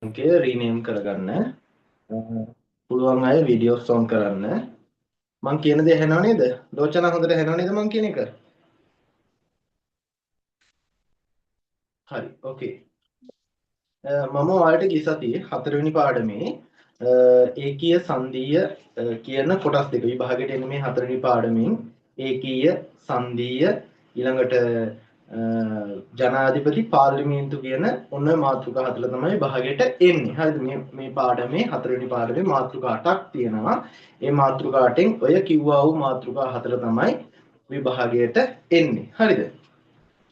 එකේ රීනේම් කරගන්න. පුළුවන් අය වීඩියෝස් ඔන් කරන්න. මං කියන දේ ඇහෙනව නේද? ලෝචන හොඳට ඇහෙනව නේද මං කියන එක? හරි. ඕකේ. මම ඔයාලට ගිය සතියේ 4 වෙනි පාඩමේ ඒකීය සංදීය කියන කොටස් දෙක විභාගයට එන මේ 4 වෙනි පාඩමෙන් ඒකීය සංදීය ඊළඟට ජනාධිපති පාර්ලිමේන්තු කියන ඔන්න මාතෘකා හතර තමයි භාගයට එන්නේ. හරිද? මේ පාඩමේ 4 වෙනි පාඩමේ මාතෘකා 8ක් තියෙනවා. ඒ මාතෘකා 8න් ඔය කිව්වා වූ මාතෘකා හතර තමයි විභාගයට එන්නේ. හරිද?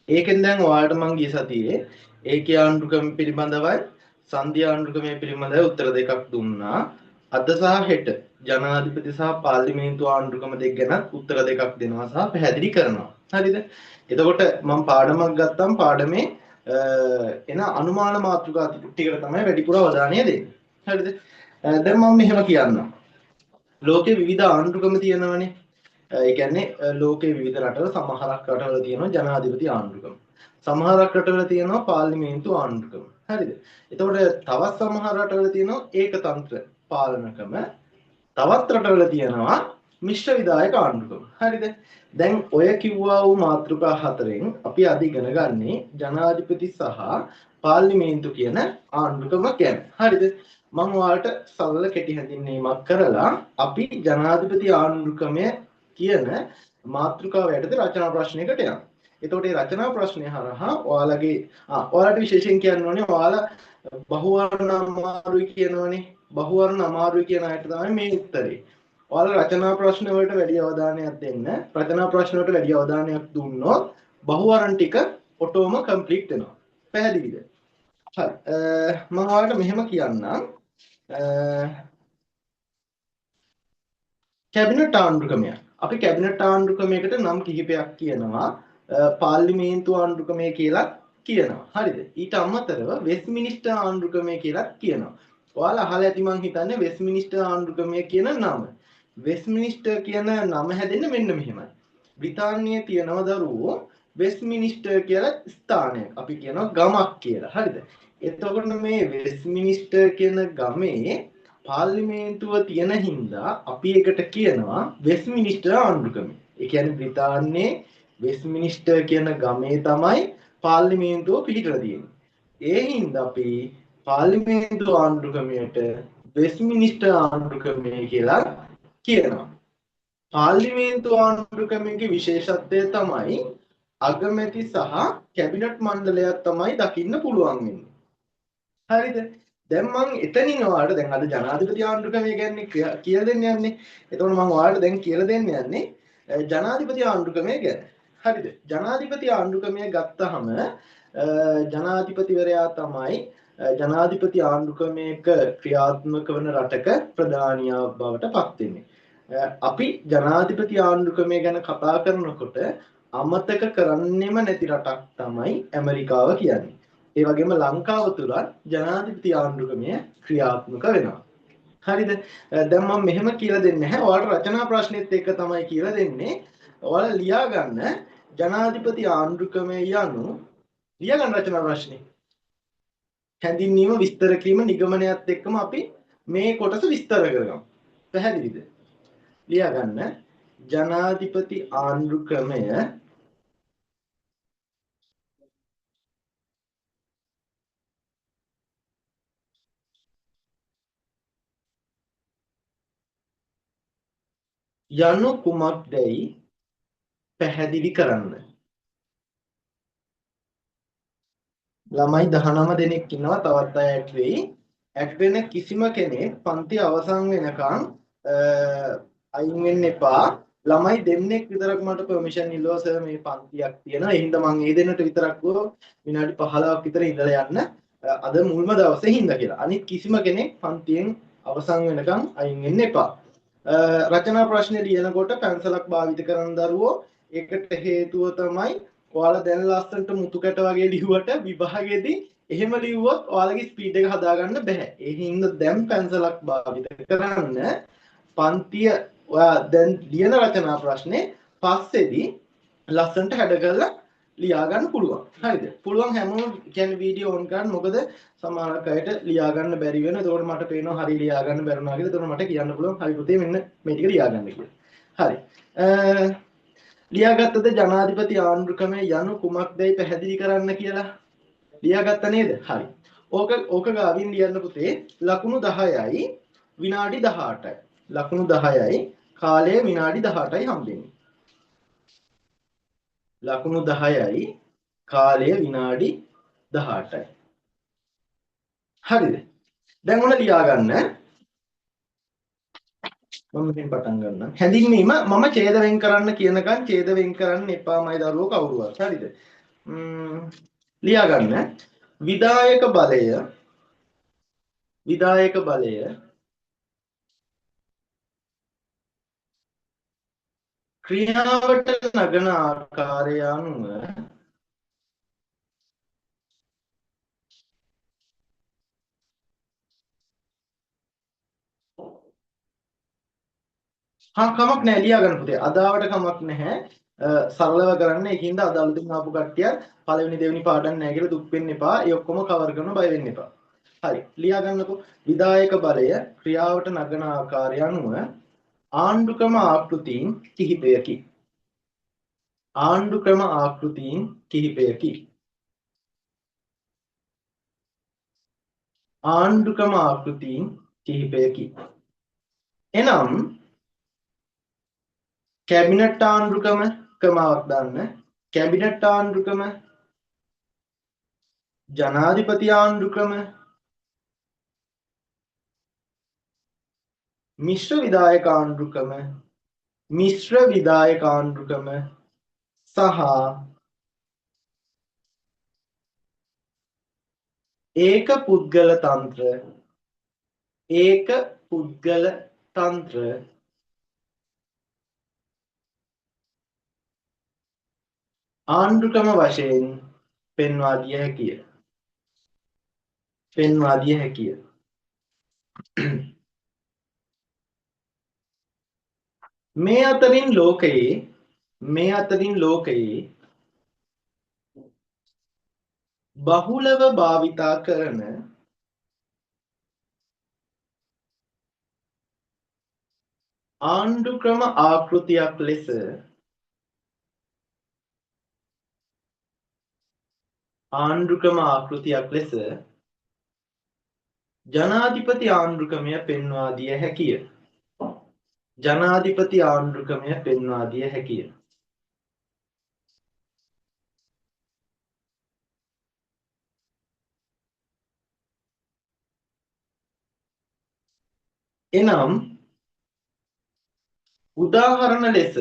ඒකෙන් දැන් ඔයාලට මං ගිය සතියේ ඒකී ආණ්ඩුක්‍රම පිළිබඳවයි සංධි ආණ්ඩුක්‍රමය පිළිබඳව උත්තර දෙකක් දුන්නා. අද සහ හෙට ජනාධිපති සහ පාර්ලිමේන්තු ආණ්ඩුක්‍රම දෙක ගැන උත්තර දෙකක් දෙනවා සහ පැහැදිලි කරනවා. හරිද? එතකොට මම පාඩමක් ගත්තම් පාඩමේ එන අනුමාන මාතෘකා ටිකට තමයි වැඩිපුර අවධානය දෙන්නේ. හරිද? දැන් මම මෙහෙම කියන්නම්. ලෝකේ විවිධ ආණ්ඩුක්‍රම තියෙනවානේ. ඒ කියන්නේ ලෝකේ විවිධ රටවල සමහරක් රටවල තියෙනවා ජනාධිපති ආණ්ඩුක්‍රම. සමහරක් රටවල තියෙනවා පාර්ලිමේන්තු ආණ්ඩුක්‍රම. හරිද? එතකොට තවත් සමහර රටවල තියෙනවා ඒකතන්ත්‍ර පාලන ක්‍රම. තවත් රටවල තියෙනවා මිශ්‍ර විධායක ආණ්ඩුක්‍රම. හරිද? දැන් ඔය කිව්වා වූ මාතෘකා හතරෙන් අපි අද ඉගෙන ගන්නේ ජනාධිපති සහ පාර්ලිමේන්තු කියන ආණ්ඩුක්‍රම ගැන. හරිද? මම ඔයාලට සරල කෙටි හැඳින්වීමක් කරලා අපි ජනාධිපති ආණ්ඩුක්‍රමය කියන මාතෘකාව යටතේ රචනා ප්‍රශ්නයකට යනවා. එතකොට මේ රචනා ප්‍රශ්නය හරහා ඔයාලට විශේෂයෙන් කියන්න ඕනේ ඔයාලා බහුවර්ණ අමාරුයි කියනවනේ. බහුවර්ණ අමාරුයි කියන අයට තමයි මේ උත්තරේ. ඔයාලා රචනා ප්‍රශ්න වලට වැඩි අවධානයක් දෙන්න. රචනා ප්‍රශ්න වලට වැඩි අවධානයක් දුන්නොත් බහුවර්ණ ටික ඔටෝම කම්ප්ලීට් වෙනවා. පැහැදිලිද? හරි. මම ඔයාලට මෙහෙම කියන්නම්. කැබිනට් ආණ්ඩුක්‍රමය. අපි කැබිනට් ආණ්ඩුක්‍රමයකට නම් කිහිපයක් කියනවා. පාර්ලිමේන්තු ආණ්ඩුක්‍රමය කියලා කියනවා. හරිද? ඊට අමතරව වෙස්ට්මිනිස්ටර් ආණ්ඩුක්‍රමය කියලා කියනවා. ඔයාලා අහලා ඇති මං හිතන්නේ වෙස්ට්මිනිස්ටර් ආණ්ඩුක්‍රමය කියන නම. වෙස්ට්මිනිස්ටර් කියන නම හැදෙන්නේ මෙන්න මෙහෙමයි. බ්‍රිතාන්‍යයේ තියෙනව දරුවෝ වෙස්ට්මිනිස්ටර් කියලා ස්ථානයක්. අපි කියනවා ගමක් කියලා. හරිද? එතකොට මේ වෙස්ට්මිනිස්ටර් කියන ගමේ පාර්ලිමේන්තුව තියෙන හින්දා අපි එකට කියනවා වෙස්ට්මිනිස්ටර් ආණ්ඩුක්‍රමය. ඒ කියන්නේ බ්‍රිතාන්‍යයේ වෙස්ට්මිනිස්ටර් කියන ගමේ තමයි පාර්ලිමේන්තුව පිහිටලා තියෙන්නේ. ඒ හින්දා අපි පාර්ලිමේන්තු ආණ්ඩුක්‍රමයට වෙස්ට්මිනිස්ටර් ආණ්ඩුක්‍රමය කියලා කියනවා. පාර්ලිමේන්තු ආණ්ඩුක්‍රමයේ විශේෂත්වය තමයි අගමැති සහ කැබිනට් මණ්ඩලයක් තමයි දකින්න පුළුවන් වෙන්නේ. හරිද? දැන් මම එතනින් ඔයාලට දැන් අද ජනාධිපති ආණ්ඩුක්‍රමය ගැන කියලා දෙන්න යන්නේ. එතකොට මම ඔයාලට දැන් කියලා දෙන්න යන්නේ ජනාධිපති ආණ්ඩුක්‍රමය ගැන. හරිද? ජනාධිපති ආණ්ඩුක්‍රමය ගත්තහම ජනාධිපතිවරයා තමයි ජනාධිපති ආණ්ඩුක්‍රමයක ක්‍රියාත්මක වන රටක ප්‍රධානියා බවට පත් වෙන්නේ. අපි ජනාධිපති ආණ්ඩුක්‍රමය ගැන කතා කරනකොට අමතක කරන්නෙම නැති රටක් තමයි ඇමරිකාව කියන්නේ. ඒ වගේම ලංකාව තුලත් ජනාධිපති ආණ්ඩුක්‍රමය ක්‍රියාත්මක වෙනවා. හරිද? දැන් මම මෙහෙම කියලා දෙන්නේ නැහැ. ඔයාලට රචනා ප්‍රශ්නෙත් එක්ක තමයි කියලා දෙන්නේ. ඔයාලා ලියා ගන්න ජනාධිපති ආණ්ඩුක්‍රමය යනු ලියා ගන්න රචනා ප්‍රශ්නේ. හැඳින්වීම විස්තර කිරීම නිගමනයත් එක්කම අපි මේ කොටස විස්තර කරගමු. පැහැදිලිද? ලියා ගන්න ජනාධිපති ආණ්ඩුක්‍රමය යනු කුමක්දයි පැහැදිලි කරන්න. ළමයි 19 දෙනෙක් ඉන්නවා. තවත් අය ඇඩ් වෙයි. ඇඩ් වෙන කිසිම කෙනෙක් පන්ති අවසන් වෙනකන් අයින් වෙන්න එපා. ළමයි දෙන්නෙක් විතරක් මට පර්මිෂන් ඉල්ලුවා සර් මේ පන්තියක් තියෙනවා. ඒ හින්දා මම ඒ දෙන්නට විතරක් විනාඩි 15ක් විතර ඉඳලා යන්න. අද මුල්ම දවසේ හින්දා කියලා. අනිත් කිසිම කෙනෙක් පන්තියෙන් අවසන් වෙනකන් අයින් වෙන්න එපා. රචනා ප්‍රශ්නේ ලියනකොට පැන්සලක් භාවිත කරන දරුවෝ ඒකට හේතුව තමයි ඔයාලා දැන් ලස්සනට මුතු කැට වගේ ලිව්වට විභාගෙදී එහෙම ලිව්වොත් ඔයාලගේ ස්පීඩ් එක හදාගන්න බෑ. ඒ හින්දා දැන් පැන්සලක් භාවිත කරන්න. පන්තිය ඔයා දැන් ලියන රචනා ප්‍රශ්නේ පස්සේදී ලස්සනට හැඩ කරලා ලියා ගන්න පුළුවන්. හරිද? පුළුවන් හැමෝම කියන්නේ වීඩියෝ ඔන් කරන්න. මොකද සමහරක් අයට ලියා ගන්න බැරි වෙනවා. ඒකෝට මට පේනවා හරි ලියා ගන්න බැරුණා කියලා. ඒකෝට මට කියන්න පුළුවන් හරි පුතේ මෙන්න මේ ටික ලියා ගන්න කියලා. හරි. ලියාගත්තද ජනාධිපති ආණ්ඩු ක්‍රමය යනු කුමක්දයි පැහැදිලි කරන්න කියලා? ලියාගත්ත නේද? හරි. ඕක ගාවින් ලියන්න පුතේ ලකුණු 10යි විනාඩි 18යි. ලකුණු 10යි කාලය විනාඩි 18යි හම්බෙන්නේ. ලකුණු 10යි කාලය විනාඩි 18යි. හරිද? දැන් ඔන්න ලියා ගන්න. මම මෙතෙන් පටන් ගන්නම්. හැඳින්වීම මම ඡේද වෙන් කරන්න කියනකම් ඡේද වෙන් කරන්න එපාමයි දරුවෝ කවුරුවත්. හරිද? ලියා ගන්න. විධායක බලය ක්‍රියාවට නගන ආකාරය අනුව කමක් නැහැ ලියා ගන්න පුතේ. අදාවට කමක් නැහැ. සරලව කරන්න. ඒකින්ද අද අලුතින් ආපු කට්ටිය පළවෙනි දෙවෙනි පාඩම් නැහැ කියලා දුක් වෙන්න එපා. ඒ ඔක්කොම කවර් කරන බය වෙන්න එපා. හරි. ලියා ගන්නකො. විධායක බලය ක්‍රියාවට නගන ආකාරය අනුව ආණ්ඩුක්‍රම ආකෘතීන් කිහිපයකි. ආණ්ඩුක්‍රම ආකෘතීන් කිහිපයකි. ආණ්ඩුක්‍රම ආකෘතීන් කිහිපයකි. එනම් කැබිනට් ආණ්ඩුක්‍රම ක්‍රමාවක් දාන්න. කැබිනට් ආණ්ඩුක්‍රම, ජනාධිපති ආණ්ඩුක්‍රම, මිශ්‍ර විධායක ආණ්ඩුක්‍රම, මිශ්‍ර විධායක ආණ්ඩුක්‍රම සහ ඒක පුද්ගල තන්ත්‍ර, ඒක පුද්ගල තන්ත්‍ර ආණ්ඩුක්‍රම වශයෙන් පෙන්වා දිය හැකිය. පෙන්වා දිය හැකිය. මේ අතරින් ලෝකයේ බහුලව භාවිතා කරන ආණ්ඩුක්‍රම ආකෘතියක් ලෙස ජනාධිපති ආණ්ඩුක්‍රමය පෙන්වා දිය හැකිය. ජනාධිපති ආණ්ඩුක්‍රමය පෙන්වා දිය හැකිය. එනම් උදාහරණ ලෙස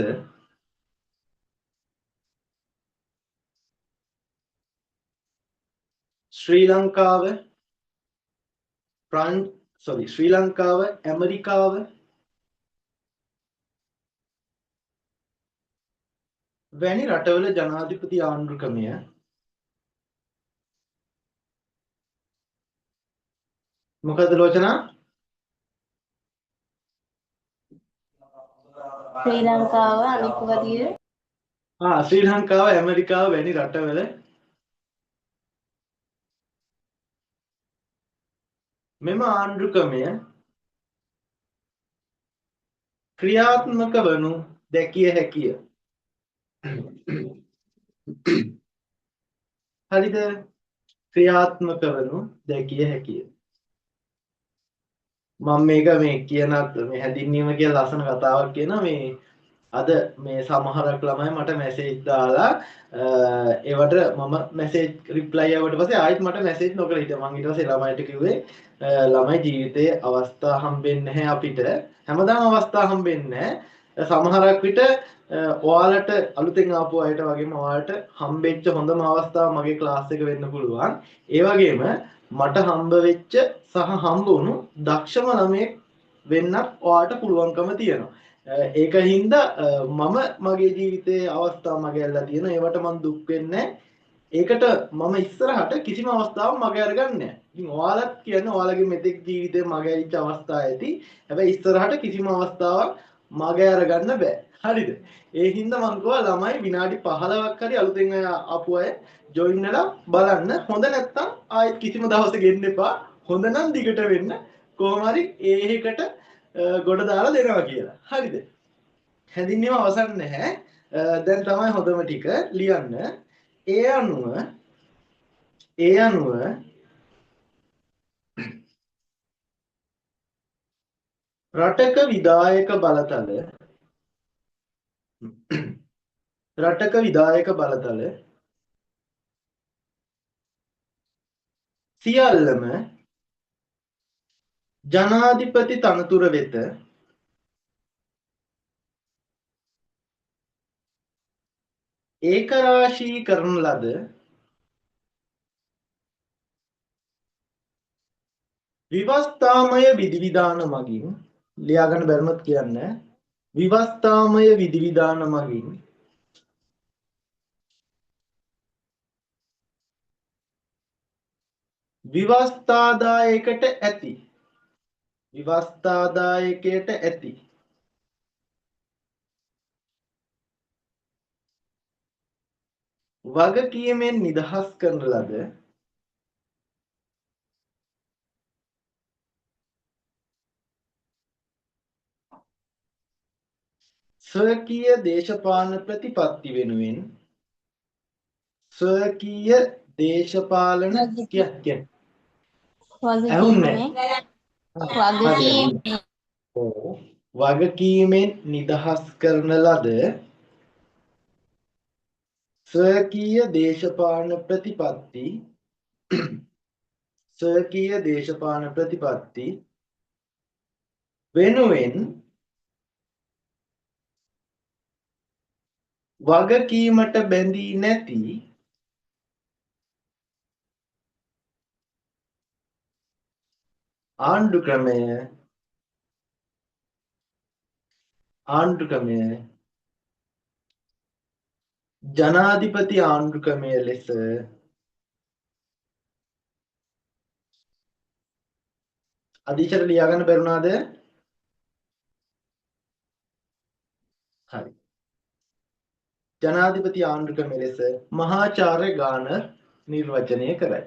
ශ්‍රී ලංකාව, ඇමරිකාව වැනි රටවල ජනාධිපති ආණ්ඩුක්‍රමය මොකද ලෝචනා? ශ්‍රී ලංකාව අනිත් වගේ ශ්‍රී ලංකාව, ඇමරිකාව වැනි රටවල මෙම ආණ්ඩුක්‍රමය ක්‍රියාත්මක වනු දැකිය හැකිය. හරිද? ක්‍රියාත්මක වනු දැකිය හැකිය. මම මේක මේ කියනත් මේ හැඳින්වීම කියලා ලස්සන කතාවක් කියනවා. මේ අද මේ සමහරක් ළමයි මට මැසේජ් දාලා ඒවට මම මැසේජ් රිප්ලයි ආවට පස්සේ ආයෙත් මට මැසේජ් නොකර හිටියා. මම ඊට පස්සේ ළමයිට කිව්වේ ළමයි ජීවිතයේ අවස්ථා හම්බෙන්නේ නැහැ අපිට. හැමදාම අවස්ථා හම්බෙන්නේ නැහැ. සමහරක් විට ඔයාලට අලුතෙන් ආපු අයට වගේම ඔයාලට හම්බෙච්ච හොඳම අවස්ථාව මගේ ක්ලාස් එක වෙන්න පුළුවන්. ඒ වගේම මට හම්බ වෙච්ච සහ හම්බ වුණු දක්ෂම ළමයෙක් වෙන්නත් ඔයාලට පුළුවන්කම තියෙනවා. ඒක හින්දා මම මගේ ජීවිතයේ අවස්ථා මගහැරලා තියෙනවා. ඒවට මම දුක් වෙන්නේ නැහැ. ඒකට මම ඉස්සරහට කිසිම අවස්ථාවක් මගහැර ගන්නෑ නැහැ. ඉතින් ඔයාලත් කියන්නේ ඔයාලගේ මෙතෙක් ජීවිතේ මගහැරිච්ච අවස්ථා ඇති. හැබැයි ඉස්සරහට කිසිම අවස්ථාවක් මගේ අරගන්න බෑ. හරිද? ඒ හින්දා මං කිව්වා ළමයි විනාඩි 15ක් හරි අලුතෙන් ආපු අය ජොයින් වෙලා බලන්න. හොඳ නැත්තම් ආයෙත් කිසිම දවසක ගෙන්න එපා. හොඳ නම් දිගට වෙන්න. කොහොම හරි ඒහෙකට ගොඩ දාලා දෙනවා කියලා. හරිද? හැඳින්වීම අවසන් නැහැ. දැන් තමයි හොඳම ටික ලියන්න. ඒ අනුව රටක විධායක බලතල සියල්ලම ජනාධිපති තනතුර වෙත ඒකරාශී කරන ලද විවස්ථාමය විධිවිධාන මගින් ලියාගන්න බැරිමත් කියන්න විවස්ථාමය විධිවිධාන මගින් විවස්ථාදායකට ඇති වගකීමෙන් නිදහස් කරන ලද ස්වකීය දේශපාලන ප්‍රතිපත්ති වෙනුවෙන් ස්වකීය දේශපාලන වගකීමෙන් නිදහස් කරන ලද ස්වකීය දේශපාලන ප්‍රතිපත්ති වෙනුවෙන් වගකීමට බැඳී නැති ආණ්ඩුක්‍රමය ජනාධිපති ආණ්ඩුක්‍රමය ලෙස අධීශර ලියාගන්න බැරුණාද? හරි. ජනාධිපති ආණ්ඩුක්‍රමය ලෙස මහාචාර්ය ගානර් නිර්වචනය කරයි.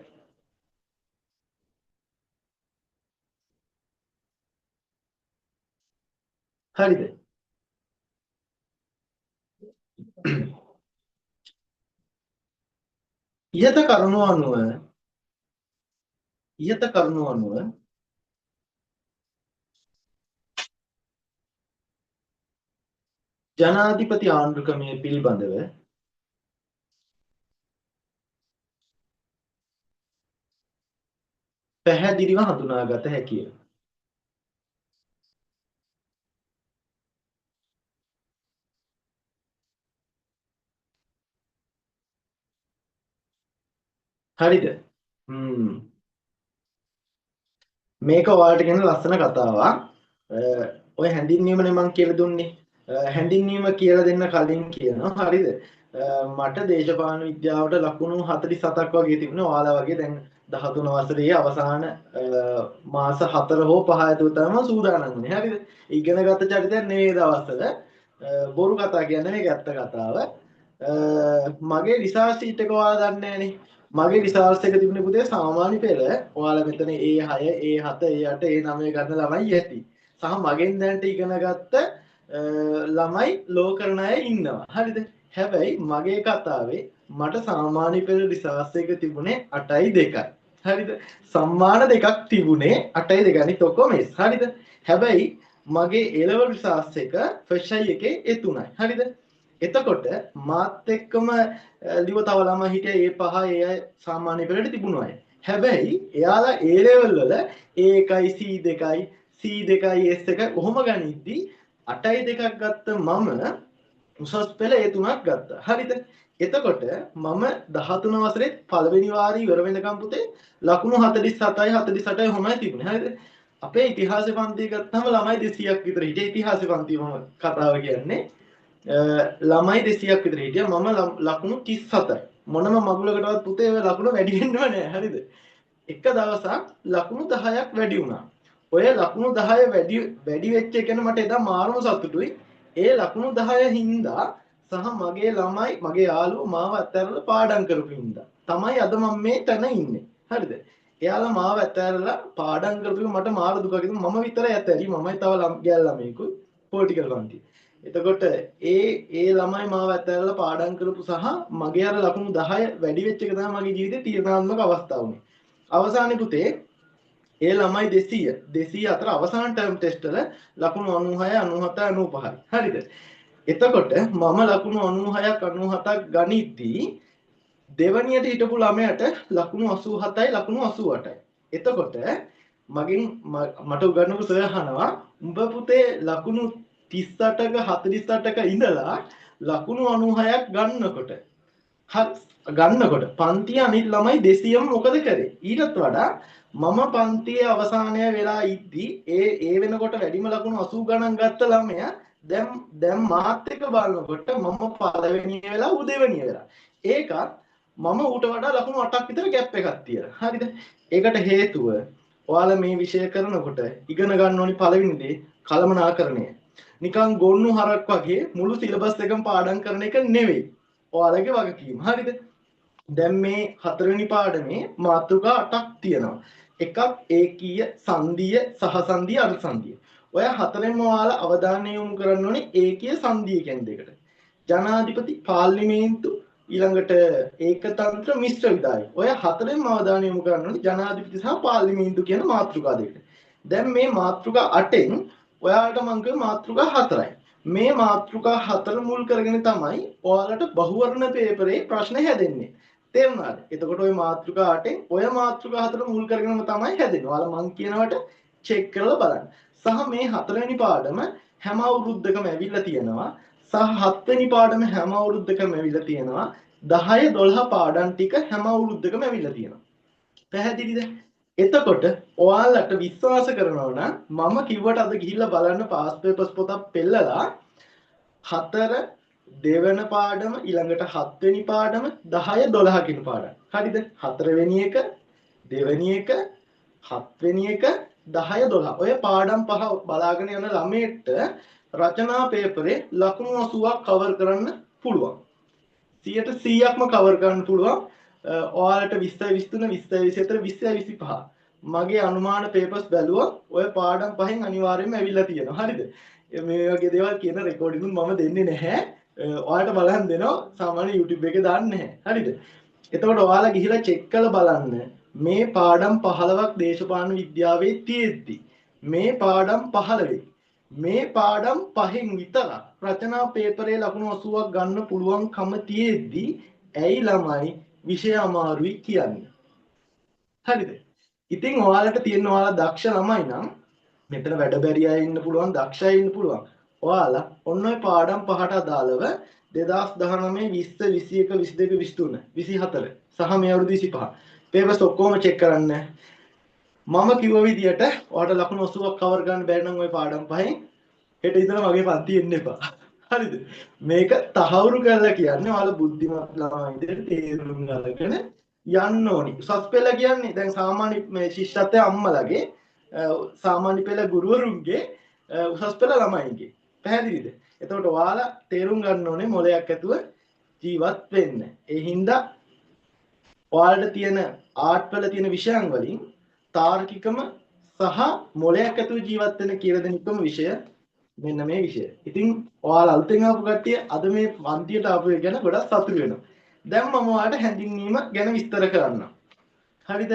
හරිද? ඉහත කරුණු අනුව ජනාධිපති ආණ්ඩුක්‍රමය පිළිබඳව පැහැදිලිව හඳුනාගත හැකිය. හරිද? මේක ඔයාලට කියන ලස්සන කතාවක්. ඔය හැඳින්වීමනේ මම කියලා දුන්නේ. හැඳින්වීම කියලා දෙන්න කලින් කියනවා. හරිද? මට දේශපාලන විද්‍යාවට ලකුණු 47ක් වගේ තිබුණා. ඔයාලා වගේ දැන් 13 වසරේ අවසාන මාස 4 හෝ 5 ඇතුළත තමයි සූදානම් වෙන්නේ. හරිද? ඉගෙනගත චරිතයක් නෙවෙයි දවස්වල. බොරු කතා කියන්නේ මේක ඇත්ත කතාව. මගේ රිසර්ච් ෂීට් එක ඔයාලා දන්නේ නැහනේ. මගේ රිසර්ච් එක තිබුණේ පුතේ සාමාන්‍ය පෙළ. ඔයාලා මෙතන A6, A7, A8, A9 ගන්න ළමයි ඇති. සහ මගෙන් දැනට ඉගෙන ගත්ත ළමයි ලෝ කරන අය ඉන්නවා. හරිද? හැබැයි මගේ කතාවේ මට සාමාන්‍ය පෙළ රිසර්ච් එක තිබුණේ 8.2යි. හරිද? සම්මාන දෙකක් තිබුණේ 8.2 අනිත් ඔක්කොම S. හරිද? හැබැයි මගේ A level රිසර්ච් එක ෆ්‍රෙෂ් අයි එකේ A3යි. හරිද? එතකොට මාත් එක්කම ලිව තව ළමයි හිටියා A5 ඒ සාමාන්‍ය පෙළට තිබුණා අය. හැබැයි එයාලා A level වල A1යි C2යි C2යි S1 කොහොම ගනිද්දි 8.2ක් ගත්ත මම උසස් පෙළ A3ක් ගත්තා. හරිද? එතකොට මම 13 වසරේ පළවෙනි වාරي ඉවර වෙනකම් පුතේ ලකුණු 47යි 48යි හොමයි තිබුණේ. හරිද? අපේ ඉතිහාස පන්තිය ගත්තාම ළමයි 200ක් විතර හිටියේ. ඉතිහාස පන්තිය මම කතාව කියන්නේ ළමයි 200ක් විතර හිටියා. මම ලකුණු 37යි. මොනම මගුලකටවත් පුතේ ඔය ලකුණු වැඩි වෙන්නව නෑ. හරිද? එක දවසක් ලකුණු 10ක් වැඩි වුණා. ඔය ලකුණු 10 වැඩි වෙච්ච එක ගැන මට එදා මාරම සතුටුයි. ඒ ලකුණු 10 හින්දා සහ මගේ ළමයි මගේ යාළුවෝ මාව අත්හැරලා පාඩම් කරපු හින්දා තමයි අද මම මේ තැන ඉන්නේ. හරිද? එයාලා මාව අත්හැරලා පාඩම් කරපු මට මාර දුකක් හිතුණා. මම විතරයි අත්හැරි. මමයි තව ගෑල් ළමයෙකුයි පොලිටිකල් පන්ති. එතකොට ඒ ළමයි මාව අත්හැරලා පාඩම් කරපු සහ මගේ අර ලකුණු 10 වැඩි වෙච්ච එක තමයි මගේ ජීවිතේ තීරණාත්මක අවස්ථාව උනේ. අවසානයේ පුතේ ඒ ළමයි 200 අතර අවසාන ටර්ම් ටෙස්ට් වල ලකුණු 96 97 95යි. හරිද? එතකොට මම ලකුණු 96ක් 97ක් ගනිද්දී දෙවනියට හිටපු ළමයට ලකුණු 87යි ලකුණු 88යි. එතකොට මගෙන් මට උගන්වපු සර් අහනවා උඹ පුතේ ලකුණු 38ක 48ක ඉඳලා ලකුණු 96ක් ගන්නකොට පන්තියේ අනිත් ළමයි 200ම මොකද කරේ? ඊටත් වඩා මම පන්තියේ අවසානය වෙලා ඉද්දි ඒ වෙනකොට වැඩිම ලකුණු 80 ගණන් ගත්ත ළමයා දැන් මාත් එක්ක බලනකොට මම පළවෙනි වෙලා ඌ දෙවෙනි වෙලා. ඒකත් මම ඌට වඩා ලකුණු 8ක් විතර ગેප් එකක් තියලා. හරිද? ඒකට හේතුව ඔයාලා මේ විෂය කරනකොට ඉගෙන ගන්න ඕනි පළවෙනි දේ කලමනාකරණය. නිකන් ගොන්නු හරක් වගේ මුළු සිලබස් එකම පාඩම් කරන එක නෙවෙයි. ඔයාලගේ වගකීම. හරිද? දැන් මේ හතරවෙනි පාඩමේ මාතෘකා 8ක් තියෙනවා. එකක් ඒකීය, සංධීය, සහසන්ධීය, අනුසන්ධීය. ඔය හතරෙන්ම ඔයාලා අවධානය යොමු කරන්න ඕනේ ඒකීය සංධීය කියන දෙකට. ජනාධිපති, පාර්ලිමේන්තු, ඊළඟට ඒකතන්ත්‍ර, මිශ්‍ර විධායක. ඔය හතරෙන්ම අවධානය යොමු කරන්න ඕනේ ජනාධිපති සහ පාර්ලිමේන්තු කියන මාතෘකා දෙකට. දැන් මේ මාතෘකා 8න් ඔයාලට මම කිව්ව මාතෘකා 4යි. මේ මාතෘකා 4 මුල් කරගෙන තමයි ඔයාලට බහුවර්ණ පේපරේ ප්‍රශ්න හැදෙන්නේ. තේරුණාද? එතකොට ওই මාතෘකා 8න් ඔය මාතෘකා 4 මුල් කරගෙනම තමයි හැදෙන්නේ. ඔයාලා මං කියනවට චෙක් කරලා බලන්න. සහ මේ 4 වෙනි පාඩම හැම අවුරුද්දකම ඇවිල්ලා තියෙනවා. සහ 7 වෙනි පාඩම හැම අවුරුද්දකම ඇවිල්ලා තියෙනවා. 10 12 පාඩම් ටික හැම අවුරුද්දකම ඇවිල්ලා තියෙනවා. පැහැදිලිද? එතකොට ඔයාලට විශ්වාස කරනවා නම් මම කිව්වට අද ගිහිල්ලා බලන්න පාස් පේපර්ස් පොතක් පෙන්නලා 4 දෙවන පාඩම ඊළඟට 7 වෙනි පාඩම 10 12 කියන පාඩම්. හරිද? 4 වෙනි එක, දෙවෙනි එක, 7 වෙනි එක, 10 12. ඔය පාඩම් පහ බලාගෙන යන ළමයට රචනා පේපරේ ලකුණු 80ක් කවර් කරන්න පුළුවන්. 100%ක්ම කවර් කරන්න පුළුවන්. ඔයාලට 20 23 20 24 20 25 මගේ අනුමාන පේපර්ස් බැලුවා ඔය පාඩම් පහෙන් අනිවාර්යයෙන්ම ඇවිල්ලා තියෙනවා. හරිද? මේ වගේ දේවල් කියන රෙකෝඩින් මම දෙන්නේ නැහැ. ඔයාලට බලන්න දෙනවා සාමාන්‍ය YouTube එකේ දාන්නේ නැහැ. හරිද? එතකොට ඔයාලා ගිහිලා චෙක් කරලා බලන්න මේ පාඩම් 15ක් දේශපාලන විද්‍යාවේ තියෙද්දි මේ පාඩම් 15 මේ පාඩම් පහෙන් විතර රචනා පේපරේ ලකුණු 80ක් ගන්න පුළුවන්කම තියෙද්දි ඇයි ළමයි විෂය අමාරුයි කියන්නේ. හරිද? ඉතින් ඔයාලට තියෙන ඔයාලා දක්ෂ ළමයි නම් මෙතන වැඩ බැරි අය ඉන්න පුළුවන්, දක්ෂ අය ඉන්න පුළුවන්. ඔයාලා ඔන්න ඔය පාඩම් පහට අදාළව 2019 20 21 22 23 24 සහ මේ අවුරුදු 25 පේපර්ස් ඔක්කොම චෙක් කරන්න. මම කිව්ව විදියට ඔයාලට ලකුණු 80ක් කවර් ගන්න බැරි නම් ওই පාඩම් පහෙන් හෙට ඉඳලා මගේ පන්ති එන්න එපා. හරිද? මේක තහවුරු කරලා කියන්නේ ඔයාලා බුද්ධිමත් ළමයි විදියට තේරුම් ගන්නගෙන යන්න ඕනි. උසස් පෙළ කියන්නේ දැන් සාමාන්‍ය මේ ශිෂ්‍යත්වයේ අම්මලගේ සාමාන්‍ය පෙළ ගුරුවරුන්ගේ උසස් පෙළ ළමයින්ගේ. පැහැදිලිද? එතකොට ඔයාලා තේරුම් ගන්න ඕනේ මොලයක් ඇතුව ජීවත් වෙන්න. ඒ හින්දා ඔයාලට තියෙන ආර්ට් වල තියෙන විෂයන් වලින් තාර්කිකම සහ මොලයක් ඇතුව ජීවත් වෙන කියලා දෙන එකම විෂය මෙන්න මේ විෂය. ඉතින් ඔයාලා අලුතෙන් ආපු කට්ටිය අද මේ පන්තියට ආපු එක ගැන ගොඩක් සතුටු වෙනවා. දැන් මම ඔයාලට හැඳින්වීම ගැන විස්තර කරන්නම්. හරිද?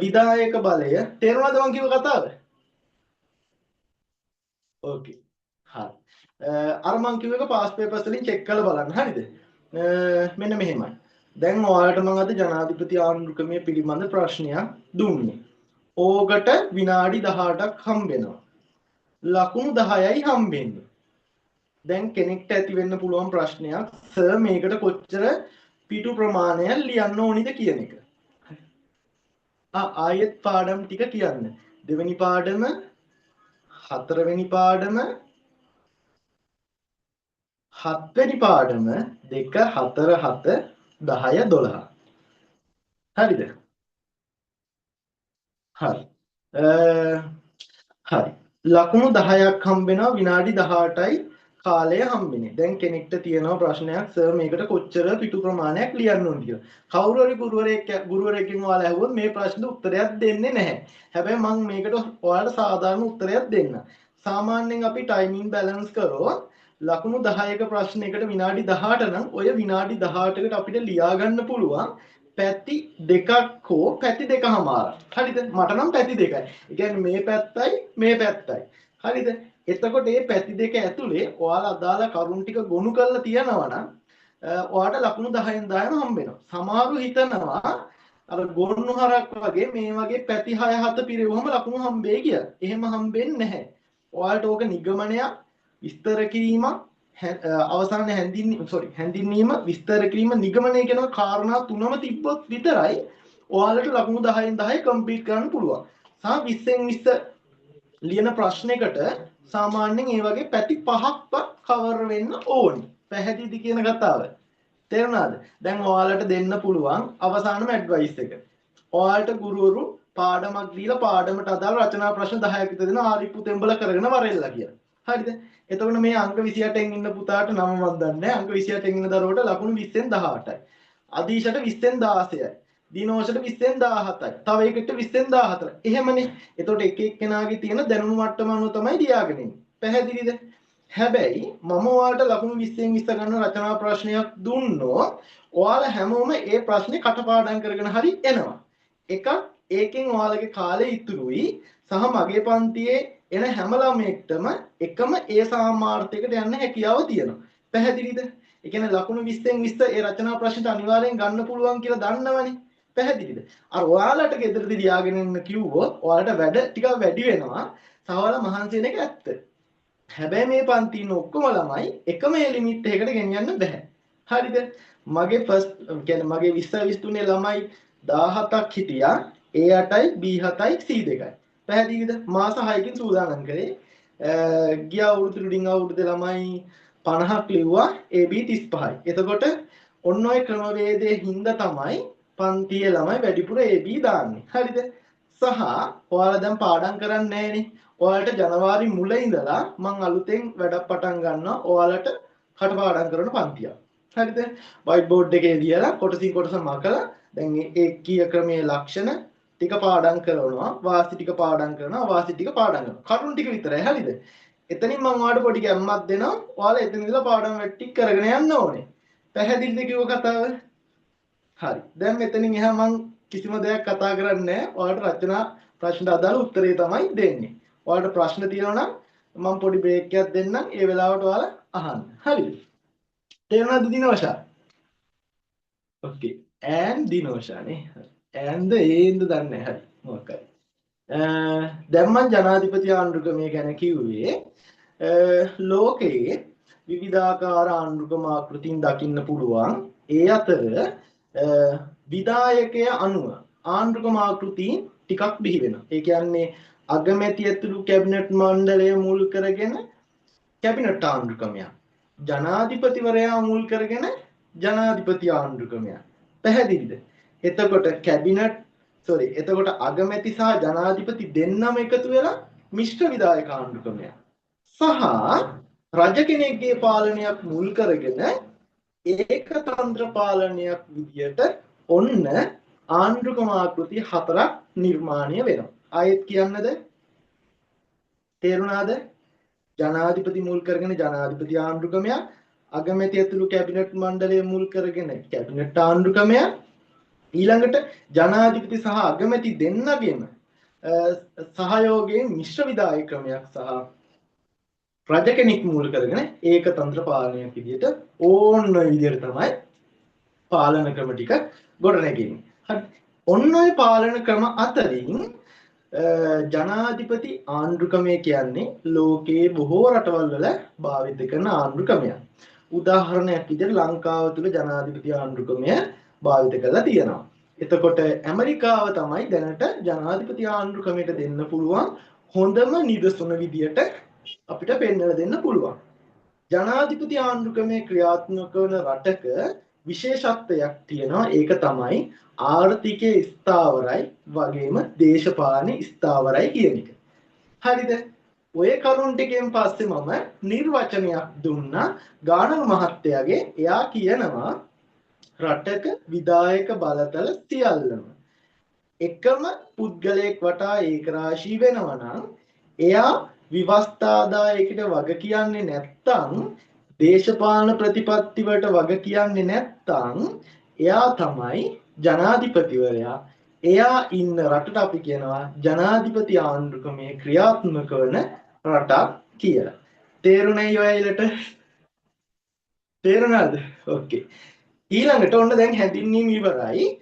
විධායක බලය තේරුණාද මම කිව්ව කතාව? ඕකේ. හරි. අර මම කිව්ව එක පාස් පේපර්ස් වලින් චෙක් කරලා බලන්න. හරිද? මෙන්න මෙහෙමයි. දැන් ඔයාලට මම අද ජනාධිපති ආණ්ඩුක්‍රමයේ පිළිබඳ ප්‍රශ්නයක් දුන්නේ. ඕකට විනාඩි 18ක් හම්බෙනවා. ලකුණු 10යි හම්බෙන්නේ. දැන් කෙනෙක්ට ඇති වෙන්න පුළුවන් ප්‍රශ්නයක් සර් මේකට කොච්චර පිටු ප්‍රමාණයක් ලියන්න ඕනිද කියන එක. ආයෙත් පාඩම් ටික කියන්න. දෙවෙනි පාඩම, හතරවෙනි පාඩම, හත්වෙනි පාඩම 2 4 7 10 12. හරිද? හරි. හරි. ලකුණු 10ක් හම්බ වෙනවා විනාඩි 18යි කාලය හම්බෙන්නේ. දැන් කෙනෙක්ට තියෙනවා ප්‍රශ්නයක් සර් මේකට කොච්චර පිටු ප්‍රමාණයක් ලියන්න ඕනද කියලා. කවුරු හරි ගුරුවරයෙක්ගෙන් ඔයාලා ඇහුවොත් මේ ප්‍රශ්නෙට උත්තරයක් දෙන්නේ නැහැ. හැබැයි මම මේකට ඔයාලට සාධාරණ උත්තරයක් දෙන්න. සාමාන්‍යයෙන් අපි ටයිමින් බැලන්ස් කරොත් ලකුණු 10ක ප්‍රශ්නයකට විනාඩි 18 නම් ඔය විනාඩි 18කට අපිට ලියා ගන්න පුළුවන් පැති දෙකක් හෝ පැති දෙකමාරක්. හරිද? මට නම් පැති දෙකයි. ඒ කියන්නේ මේ පැත්තයි මේ පැත්තයි. හරිද? එතකොට මේ පැති දෙක ඇතුලේ ඔයාලා අදාළ කරුණු ටික ගොනු කරලා තියනවා නම් ඔයාලට ලකුණු 10න් 10ම හම්බ වෙනවා. සමහරු හිතනවා අර ගොනු හරක් වගේ මේ වගේ පැති 6 7 පිරෙවුවම ලකුණු හම්බෙයි කියලා. එහෙම හම්බෙන්නේ නැහැ. ඔයාලට ඕක නිගමනයක් විස්තර කිරීමක් අවසානයේ හැඳින්වීම විස්තර කිරීම නිගමනය කියන කාරණා තුනම තිබ්බොත් විතරයි ඔයාලට ලකුණු 10න් 10 කම්ප්ලීට් කරන්න පුළුවන්. සහ 20න් 20 ලියන ප්‍රශ්නයකට සාමාන්‍යයෙන් මේ වගේ පැති 5ක්වත් කවර් වෙන්න ඕනි. පැහැදිලිද කියන කතාව? තේරුණාද? දැන් ඔයාලට දෙන්න පුළුවන් අවසානම ඇඩ්වයිස් එක. ඔයාලට ගුරුවරු පාඩමක් දීලා පාඩමට අදාළ රචනා ප්‍රශ්න 10ක් විතර දෙන ආරිප්පු තෙම්බල කරගෙන වරෙල්ලා කියලා. හරිද? එතකොට මේ අංක 28න් ඉන්න පුතාට නම මන් දන්නේ නැහැ. අංක 28න් ඉන්න දරුවට ලකුණු 20න් 18යි. අදීෂට 20න් 16යි. දිනෝෂට 20න් 17යි. තව එකෙක්ට 20න් 14යි. එහෙමනේ. එතකොට එක එක්කෙනාගේ තියෙන දැනුම මට්ටම අනුව තමයි ලියාගෙන ඉන්නේ. පැහැදිලිද? හැබැයි මම ඔයාලට ලකුණු 20න් 20 ගන්න රචනා ප්‍රශ්නයක් දුන්නොත් ඔයාලා හැමෝම ඒ ප්‍රශ්නේ කටපාඩම් කරගෙන හරි එනවා. එකක් ඒකෙන් ඔයාලගේ කාලය ඉතුරුයි සහ මගේ පන්තියේ එන හැම ළමයෙක්ටම එකම ඒ සාමාර්ථයකට යන්න හැකියාව තියෙනවා. පැහැදිලිද? ඒ කියන්නේ ලකුණු 20න් 20 ඒ රචනා ප්‍රශ්නට අනිවාර්යෙන් ගන්න පුළුවන් කියලා දන්නවනේ. පැහැදිලිද? අර ඔයාලට ගෙදරදී ලියාගෙන ඉන්න කිව්වොත් ඔයාලට වැඩ ටිකක් වැඩි වෙනවා. සමහරවල් මහන්සි වෙන එක ඇත්ත. හැබැයි මේ පන්තියේ ඉන්න ඔක්කොම ළමයි එකම ඒ ලිමිට් එකකට ගෙනියන්න බෑ. හරිද? මගේ ෆස්ට් කියන්නේ මගේ 20 23 ළමයි 17ක් හිටියා. A8යි B7යි C2යි. පැහැදිලිද? මාස 6කින් සූදානම් කරේ. ගිය අවුරුදු රුඩින් අවුරුද්දේ ළමයි 50ක් ලිව්වා AB 35යි. එතකොට ඔන්න ඔය ක්‍රමවේදයේ හින්දා තමයි පන්තියේ ළමයි වැඩිපුර AB දාන්නේ. හරිද? සහ ඔයාලා දැන් පාඩම් කරන්නේ නැහනේ. ඔයාලට ජනවාරි මුල ඉඳලා මම අලුතෙන් වැඩක් පටන් ගන්නවා. ඔයාලට කටපාඩම් කරන පන්තියක්. හරිද? වයිට් බෝඩ් එකේ ලියලා කොටසින් කොටස මකලා දැන් ඒ කීය ක්‍රමයේ ලක්ෂණ ටික පාඩම් කරනවා වාසි ටික පාඩම් කරනවා වාසි ටික පාඩම් කරනවා කරුණු ටික විතරයි හරිද එතනින් මම ඔයාලට පොඩි ගැම්මක් දෙනවා ඔයාලා එතන ඉඳලා පාඩම් වැඩ ටික කරගෙන යන්න ඕනේ පැහැදිලිද කිව්ව කතාව හරි දැන් මෙතනින් එහා මම කිසිම දෙයක් කතා කරන්නේ නැහැ ඔයාලට රචනා ප්‍රශ්නට අදාළ උත්තරේ තමයි දෙන්නේ ඔයාලට ප්‍රශ්න තියෙනවා නම් මම පොඩි බ්‍රේක් එකක් දෙන්නම් ඒ වෙලාවට ඔයාලා අහන්න හරිද තේරුණාද දිනෝෂා ඕකේ and දිනෝෂා නේ and ඒන්ද දන්නේ හරි මොකක්ද දැන් මම ජනාධිපති ආණ්ඩුක්‍රමය ගැන කිව්වේ ලෝකයේ විවිධාකාර ආණ්ඩුක්‍රම ආකෘතීන් දකින්න පුළුවන් ඒ අතර විධායකය අනුව ආණ්ඩුක්‍රම ආකෘතීන් ටිකක් බිහි වෙනවා ඒ කියන්නේ අගමැති ඇතුළු කැබිනට් මණ්ඩලය මුල් කරගෙන කැබිනට් ආණ්ඩුක්‍රමයක් ජනාධිපතිවරයා මුල් කරගෙන ජනාධිපති ආණ්ඩුක්‍රමයක් පැහැදිලිද එතකොට එතකොට අගමැති සහ ජනාධිපති දෙන්නම එකතු වෙලා මිශ්‍ර විධායක ආණ්ඩුක්‍රමයක් සහ රජ කෙනෙක්ගේ පාලනයක් මුල් කරගෙන ඒකතන්ත්‍ර පාලනයක් විදියට ඔන්න ආණ්ඩුක්‍රම ආකෘති 4ක් නිර්මාණය වෙනවා. ආයෙත් කියන්නද? තේරුණාද? ජනාධිපති මුල් කරගෙන ජනාධිපති ආණ්ඩුක්‍රමයක්, අගමැති ඇතුළු කැබිනට් මණ්ඩලය මුල් කරගෙන කැබිනට් ආණ්ඩුක්‍රමයක් ඊළඟට ජනාධිපති සහ අගමැති දෙන්නගෙම සහයෝගයෙන් මිශ්‍ර විධායක ක්‍රමයක් සහ රජ කෙනෙක් මුල් කරගෙන ඒකතන්ත්‍ර පාලනයක් විදිහට ඕන්න ඔය විදිහට තමයි පාලන ක්‍රම ටික ගොඩනැගෙන්නේ. හරි. ඔන්න ඔය පාලන ක්‍රම අතරින් ජනාධිපති ආණ්ඩුක්‍රමය කියන්නේ ලෝකයේ බොහෝ රටවල් වල භාවිත කරන ආණ්ඩුක්‍රමයක්. උදාහරණයක් විදිහට ලංකාව තුල ජනාධිපති ආණ්ඩුක්‍රමය භාවිත කරලා තියෙනවා. එතකොට ඇමරිකාව තමයි දැනට ජනාධිපති ආණ්ඩුක්‍රමයට දෙන්න පුළුවන් හොඳම නිදසුන විදියට අපිට පෙන්වලා දෙන්න පුළුවන්. ජනාධිපති ආණ්ඩුක්‍රමයේ ක්‍රියාත්මක වන රටක විශේෂත්වයක් තියෙනවා. ඒක තමයි ආර්ථිකයේ ස්ථාවරයි වගේම දේශපාලනේ ස්ථාවරයි කියන එක. හරිද? ඔය කරුණ ටිකෙන් පස්සේ මම නිර්වචනයක් දුන්නා ගානං මහත්තයාගේ. එයා කියනවා රටක විධායක බලතල සියල්ලම එකම පුද්ගලයෙක් වටා ඒකරාශී වෙනවා නම් එයා විවස්ථාදායකට වග කියන්නේ නැත්තම් දේශපාලන ප්‍රතිපත්ති වලට වග කියන්නේ නැත්තම් එයා තමයි ජනාධිපතිවරයා. එයා ඉන්න රටට අපි කියනවා ජනාධිපති ආණ්ඩුක්‍රමයේ ක්‍රියාත්මක වන රටක් කියලා. තේරුණේ ඔයයිලට? තේරුණාද? ඕකේ. ඊළඟට ඔන්න දැන් හැඳින්වීම ඉවරයි.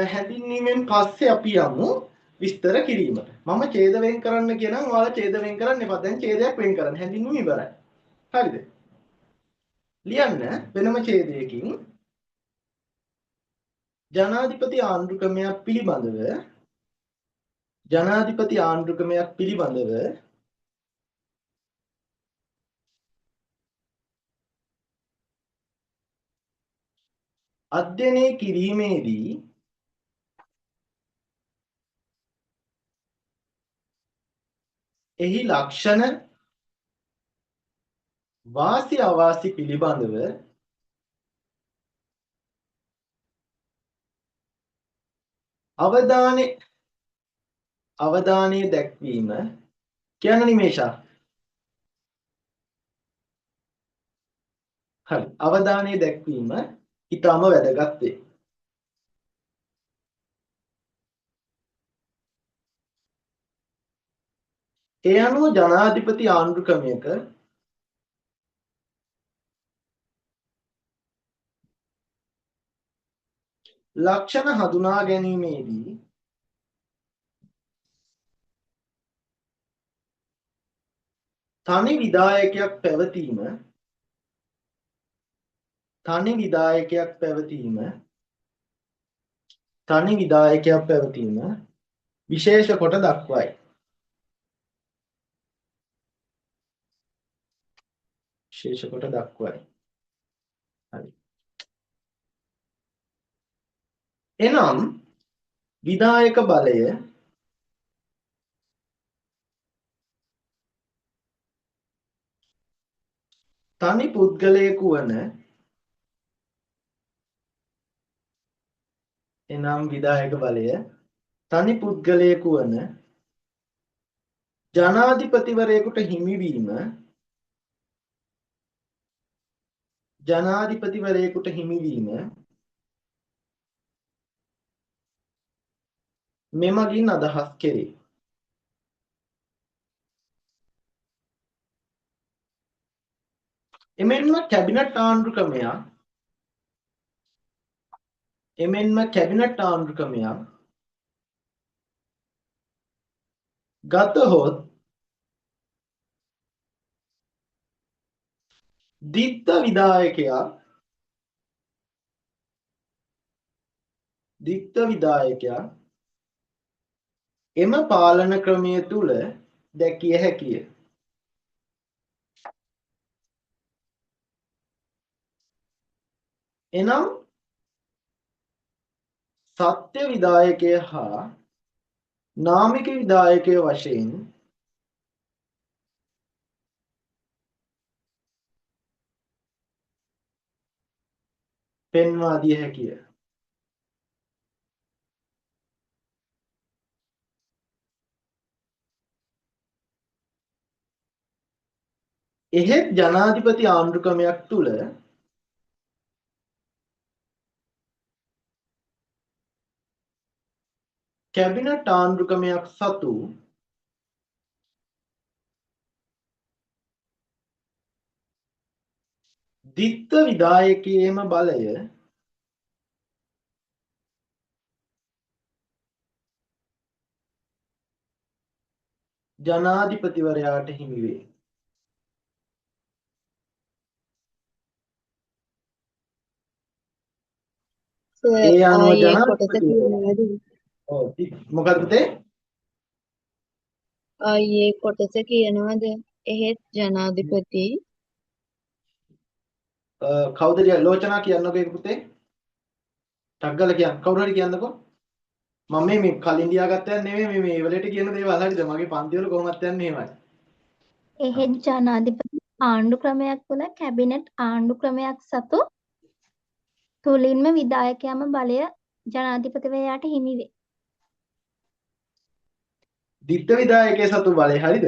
හැඳින්වීමෙන් පස්සේ අපි යමු විස්තර කිරීමට. මම ඡේද වෙන් කරන්න කියනම් ඔයාලා ඡේද වෙන් කරන්න එපා. දැන් ඡේදයක් වෙන් කරන්න. හැඳින්වීම ඉවරයි. හරිද? ලියන්න වෙනම ඡේදයකින් ජනාධිපති ආණ්ඩුක්‍රමයක් පිළිබඳව අධ්‍යයනය කිරීමේදී එහි ලක්ෂණ වාසි අවාසි පිළිබඳව අවධානය දැක්වීම කියන්න නිමේෂා. හරි. අවධානය දැක්වීම ඊටම වැදගත් වේ. ඒ අනුව ජනාධිපති ආණ්ඩුක්‍රමයක ලක්ෂණ හඳුනා ගැනීමේදී තනි විධායකයක් පැවතීම විශේෂ කොට දක්වයි. හරි. එනම් විධායක බලය තනි පුද්ගලයෙකු වන ජනාධිපතිවරයෙකුට හිමිවීම මෙමගින් අදහස් කෙරේ. එමෙන්ම කැබිනට් ආණ්ඩුක්‍රමයක් ගතහොත් දිත්ත විධායකයා එම පාලන ක්‍රමය තුල දැකිය හැකිය. එනම් සත්‍ය විධායකය හා නාමික විධායකය වශයෙන් පෙන්වා දිය හැකිය. එහෙත් ජනාධිපති ආණ්ඩුක්‍රමයක් තුල කැබිනට් ආණ්ඩුක්‍රමයක් සතු දිත්ත විධායකයේම බලය ජනාධිපතිවරයාට හිමි වේ. ඒ අනුව ජනාධිපතිවරයා මොකද පුතේ? ආයේ කොටස කියනවාද? එහෙත් ජනාධිපති කවුද ලෝචනා කියන්නකෝ ඒක පුතේ? ටග්ගල කියන්න කවුරු හරි කියන්නකෝ. මම මේ කලින් ලියාගත්ත යන්නේ නෙමෙයි මේ වලට කියන දේවල් හරිද මගේ පන්ති වල කොහොමද යන්නේ එහෙමයි. එහෙත් ජනාධිපති ආණ්ඩු ක්‍රමයක් තුළ කැබිනට් ආණ්ඩු ක්‍රමයක් සතු තුළින්ම විධායකයාම බලය ජනාධිපතිවරයාට හිමි වේ. දිත්ත විධායකයේ සතු බලය හරිද?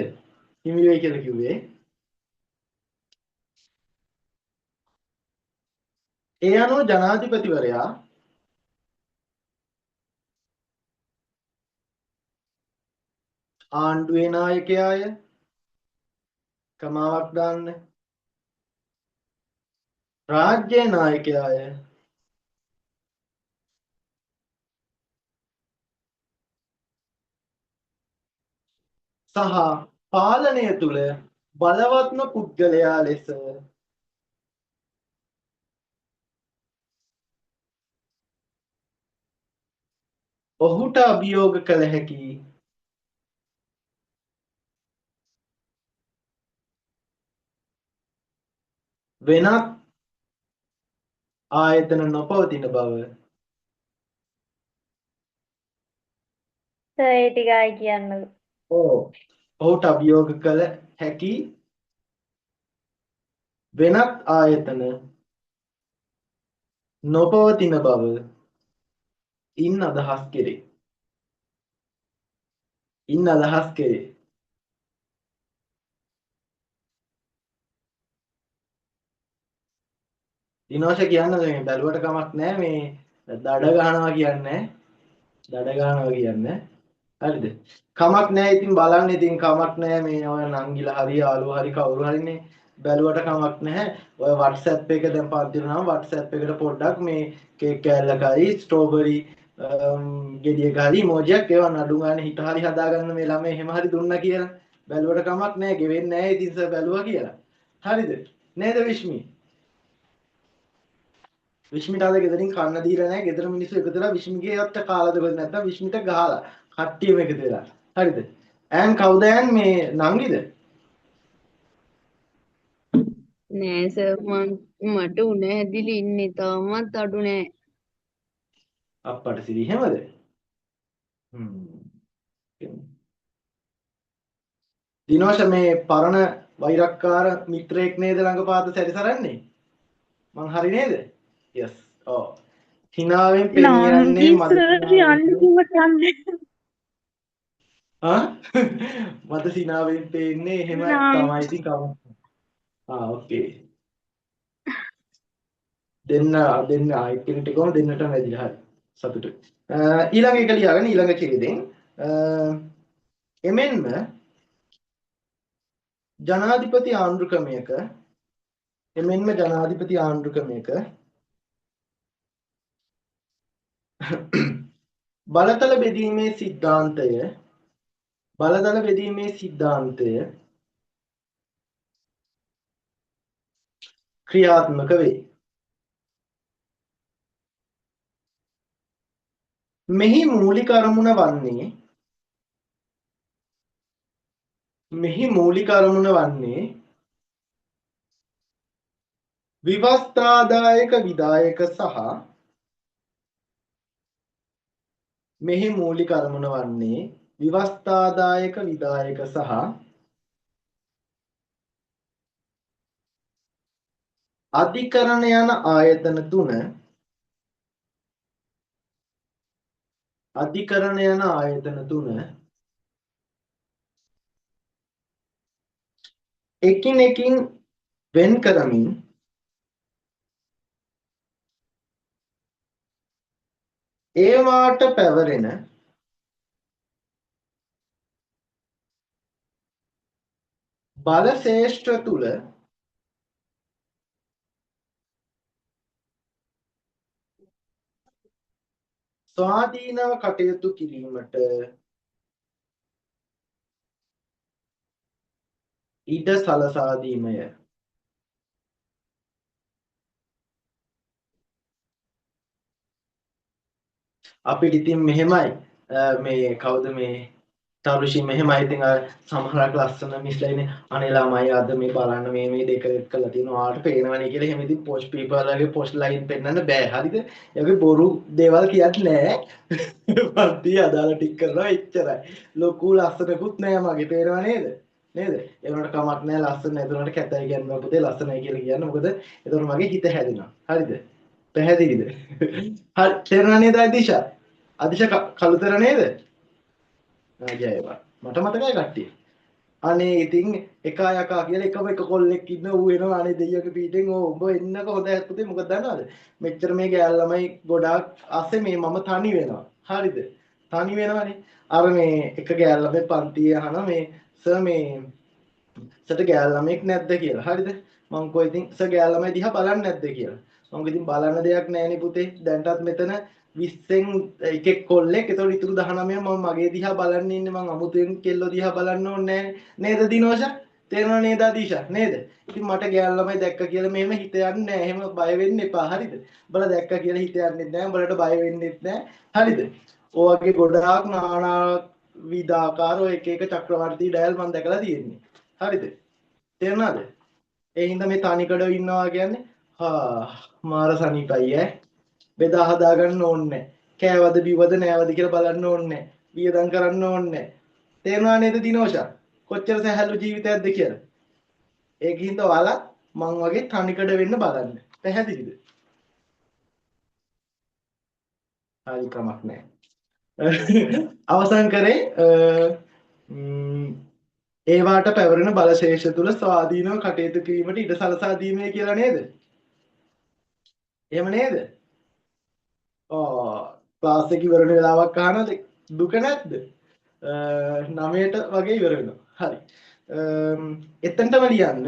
හිමි වෙයි කියලා කිව්වේ. ඒ අනුව ජනාධිපතිවරයා ආණ්ඩුවේ නායකයාය කමාවක් දාන්න රාජ්‍ය නායකයාය සහ පාලනය තුල බලවත්ම පුද්ගලයා ලෙස ඔහුට අභියෝග කළ හැකි වෙනත් ආයතන නොපවතින බව ඒ ටිකයි කියන්නද? ඔහුට අභියෝග කළ හැකි වෙනත් ආයතන නොපවතින බව ඉන් අදහස් කෙරේ. දිනෝෂ කියන්නේ මේ බැලුවට කමක් නැහැ මේ දඩ ගන්නවා කියන්නේ හරිද කමක් නැහැ ඉතින් බලන්න ඉතින් කමක් නැහැ මේ ඔය නංගිලා හරි යාළුවා හරි කවුරු හරිනේ බැලුවට කමක් නැහැ ඔය WhatsApp එක දැන් පාවිච්චි කරනවා WhatsApp එකට පොඩ්ඩක් මේ කේක් කෑල්ලකයි ස්ට්‍රෝබරි ගෙඩියක හරි ඉමෝජියක් ඒවා නඩු ගන්න හිත හරි හදාගන්න මේ ළමයි එහෙම හරි දුන්නා කියලා බැලුවට කමක් නැහැ ගෙවෙන්නේ නැහැ ඉතින් සර් බැලුවා කියලා හරිද නේද විශ්මි විශ්මිට අද ගෙදරින් කන්න දීලා නැහැ. ගෙදර මිනිස්සු එකතු වෙලා විශ්මිගේ අත්ත කාලාද කොහෙද නැත්නම් විශ්මිට ගහලා කට්ටියම එකතු වෙලා. හරිද? ඈන් කවුද ඈන් මේ නංගිද? නෑ සර් මට උණ හැදිලි ඉන්නේ තාමත් අඩු නෑ. අප්පට සිරි එහෙමද? දිනෝෂ මේ පරණ වෛරක්කාර මිත්‍රයෙක් නේද ළඟපාත සැරිසරන්නේ? මං හරි නේද? yes. ඔව්. හිනාවෙන් පෙනියන්නේ මට සිනාවෙන් පේන්නේ එහෙම තමයි ඉතින් කම. ඕකේ. දෙන්න එක්කෙනෙක්ට කොහොම දෙන්නටම වැඩිලා හරි. සතුටුයි. ඊළඟ එක ලියාගෙන ඊළඟ ඡේදයෙන් එමෙන්ම ජනාධිපති ආණ්ඩු ක්‍රමයක බලතල බෙදීමේ සිද්ධාන්තය ක්‍රියාත්මක වේ. මෙහි මූලික අරමුණ වන්නේ විවස්ථාදායක විධායක සහ අධිකරණ යන ආයතන තුන එකිනෙකින් වෙන් කරමින් ඒවාට පැවරෙන බල ශේෂ්ත්‍ර තුල ස්වාධීනව කටයුතු කිරීමට ඉඩ සලසා දීමය. අපිට ඉතින් මෙහෙමයි මේ කවුද මේ තරුෂි මෙහෙමයි ඉතින් අර සමහරක් ලස්සන මිස්ලයිනේ අනේ ළමයි අද මේ බලන්න මේ ඩෙකොරේට් කරලා තියෙනවා ආට පේනවනේ කියලා එහෙම ඉතින් පොස්ට් පීපල් වගේ පොස්ට් ලයින් පෙන්නන්න බෑ හරිද ඒකේ බොරු දේවල් කියන්නේ නෑ පන්ති අදාළ ටික කරනවා එච්චරයි ලොකු ලස්සනකුත් නෑ මගේ තේරෙනව නේද නේද ඒ වුණාට කමක් නෑ ලස්සන නැතුණට කැතයි කියන්න පුතේ ලස්සනයි කියලා කියන්න මොකද එතකොට මගේ හිත හැදෙනවා හරිද පැහැදිලිද හරි තේරුණා නේද අදිශා කළුතර නේද ජයවා මට මතකයි කට්ටිය අනේ ඉතින් එකා යකා කියලා එකම එක කොල්ලෙක් ඉන්න ඌ එනවා අනේ දෙයියගේ පීටෙන් ඕ උඹ එන්නක හොඳ ඇත්තේ මොකද දන්නවද මෙච්චර මේ ගෑල් ළමයි ගොඩාක් අස්සේ මේ මම තනි වෙනවා හරිද තනි වෙනවනේ අර මේ එක ගෑල් ළමයි පන්තියේ අහන මේ සර් මේ සට ගෑල් ළමෙක් නැද්ද කියලා හරිද මං කෝ ඉතින් සර් ගෑල් ළමයි දිහා බලන්නේ නැද්ද කියලා මං ඉතින් බලන්න දෙයක් නැහැනේ පුතේ දැන්ටත් මෙතන 20න් එකෙක් කොල්ලෙක් ඒතකොට ඉතුරු 19 මම මගේ දිහා බලන්න ඉන්නේ මං අමුතුවෙන් කෙල්ලෝ දිහා බලන්න ඕනේ නේද දිනෝෂා තේරෙනව නේද අදීෂා නේද ඉතින් මට ගෑල් ළමයි දැක්ක කියලා මෙහෙම හිත යන්නේ නැහැ එහෙම බය වෙන්න එපා හරිද උඹලා දැක්ක කියලා හිත යන්නේ නැහැ උඹලට බය වෙන්නෙත් නැහැ හරිද ඔයගේ ගොඩාක් නානා විදාකාරෝ එක එක චක්‍රවර්ති ඩයල් මම දැකලා තියෙන්නේ හරිද තේරුණාද ඒ හින්දා මේ තනිකඩ ඉන්නවා කියන්නේ මාර සනීපයි බෙදා හදා ගන්න ඕනේ කෑවද බිව්වද නෑවද කියලා බලන්න ඕනේ වියදම් කරන්න ඕනේ තේරුණා නේද දිනෝෂා කොච්චර සැහැල්ලු ජීවිතයක්ද කියලා ඒකින්ද ඔයාලා මං වගේ තනිකඩ වෙන්න බලන්න පැහැදිලිද හරි කමක් නෑ අවසන් කරේ ඒවාට පැවරෙන බලශේෂ තුල ස්වාධීනව කටයුතු කිරීමට ඉඩ සලසා දීමේ කියලා නේද එහෙම නේද ක්ලාස් එක ඉවර වෙන වෙලාවක් අහනද දුක නැද්ද 9ට වගේ ඉවර වෙනවා හරි එතනටම ලියන්න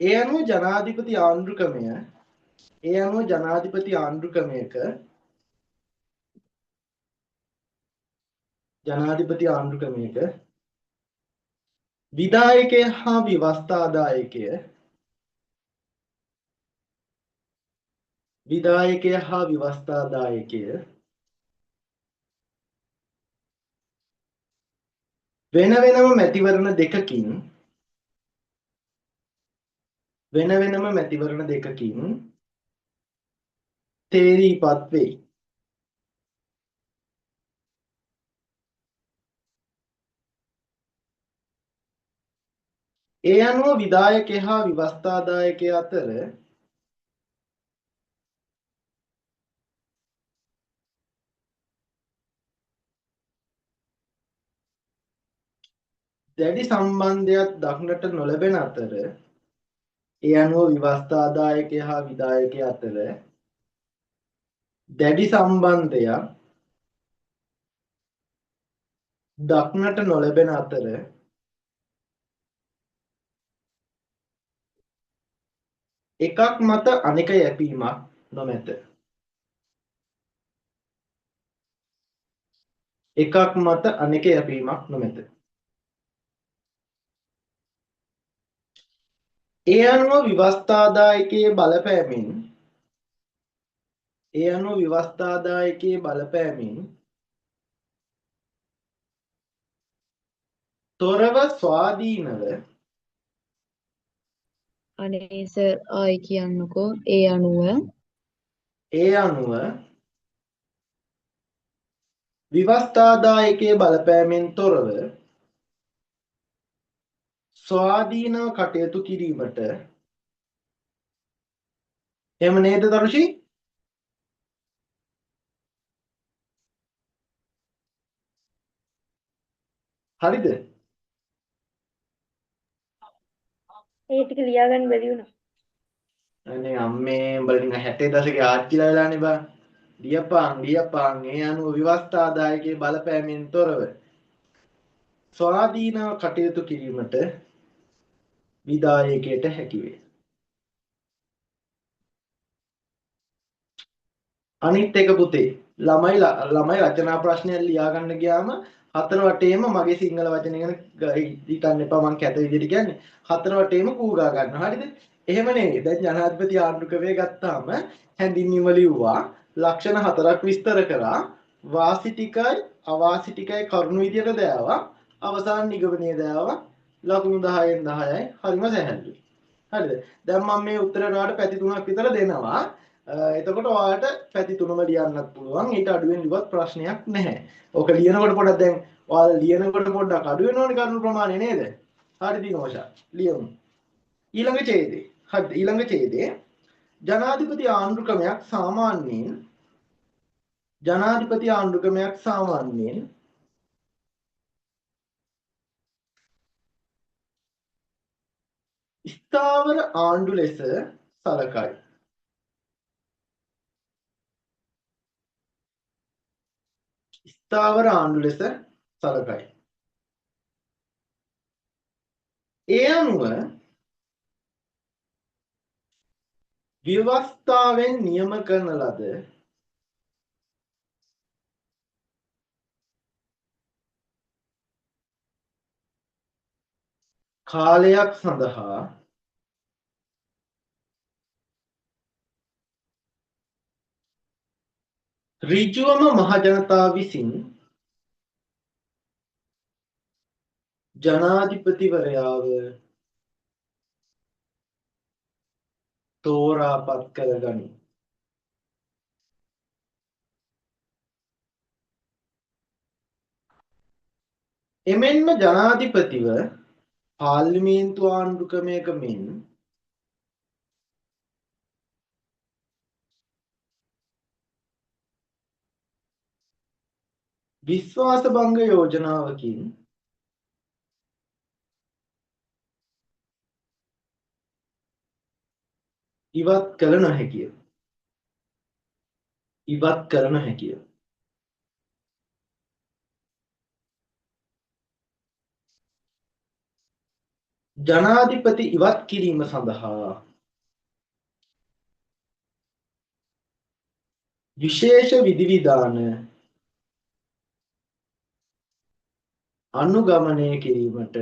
ඒ අනුව ජනාධිපති ආණ්ඩුක්‍රමයක විධායකය හා ව්‍යවස්ථාදායකය වෙන වෙනම මැතිවරණ දෙකකින් තේරීපත් වෙයි. ඒ අනුව විධායකය හා ව්‍යවස්ථාදායකය අතර දැඩි සම්බන්ධයක් දක්නට නොලැබෙන අතර ඒ අනුව ව්‍යවස්ථාදායකය හා විධායකය අතර දැඩි සම්බන්ධයක් දක්නට නොලැබෙන අතර එකක් මත අනෙක යැපීමක් නොමැත. ඒ අනුව ව්‍යවස්ථාදායකයේ බලපෑමෙන් තොරව ස්වාධීනව අනේ සර් ආයි කියන්නකෝ ඒ අනුව ව්‍යවස්ථාදායකයේ බලපෑමෙන් තොරව ස්වාධීනව කටයුතු කිරීමට එහෙම නේද තරුෂි? හරිද? ඒ ටික ලියාගන්න බැරි වුණා. අනේ අම්මේ උඹලා නිකන් 60 දශකයේ ආච්චිලා වෙලානේ බා. ලියපන් ඒ අනුව ව්‍යවස්ථාදායකයේ බලපෑමෙන් තොරව ස්වාධීනව කටයුතු කිරීමට විධායකයට හැකි වේ. අනිත් එක පුතේ ළමයි රචනා ප්‍රශ්නයක් ලියා ගන්න ගියාම හතර වටේම මගේ සිංහල වචන ගැන හිතන්න එපා මං කැත විදිහට කියන්නේ හතර වටේම කූගා ගන්නවා හරිද එහෙම නෙවෙයි දැන් ජනාධිපති ආණ්ඩුක්‍රමය ගත්තාම හැඳින්වීම ලිව්වා ලක්ෂණ හතරක් විස්තර කරා වාසි ටිකයි අවාසි ටිකයි කරුණු විදියට දාවා අවසාන නිගමනයේ දාවා ලකුණු 10න් 10යි හරිම සැහැල්ලුයි. හරිද? දැන් මම මේ උත්තරයට ඔයාලට පැති තුනක් විතර දෙනවා. එතකොට ඔයාලට පැති තුනම ලියන්නත් පුළුවන්. ඊට අඩුවෙන් ලිව්වත් ප්‍රශ්නයක් නැහැ. ඕක ලියනකොට පොඩ්ඩක් දැන් ඔයාලා ලියනකොට පොඩ්ඩක් අඩු වෙනවනේ කරුණු ප්‍රමාණය නේද? හරි දිනෝෂා. ලියමු. ඊළඟ ඡේදය. හරිද? ඊළඟ ඡේදය ජනාධිපති ආණ්ඩුක්‍රමයක් සාමාන්‍යයෙන් ස්ථාවර ආණ්ඩු ලෙස සලකයි. ස්ථාවර ආණ්ඩු ලෙස සලකයි. ඒ අනුව ව්‍යවස්ථාවෙන් නියම කරන ලද කාලයක් සඳහා ඍජුවම මහජනතාව විසින් ජනාධිපතිවරයාව තෝරා පත් කරගනී. එමෙන්ම ජනාධිපතිව පාර්ලිමේන්තු ආණ්ඩුක්‍රමයක මෙන් විශ්වාස භංග යෝජනාවකින් ඉවත් කළ නොහැකිය. ජනාධිපති ඉවත් කිරීම සඳහා විශේෂ විධිවිධාන අනුගමනය කිරීමට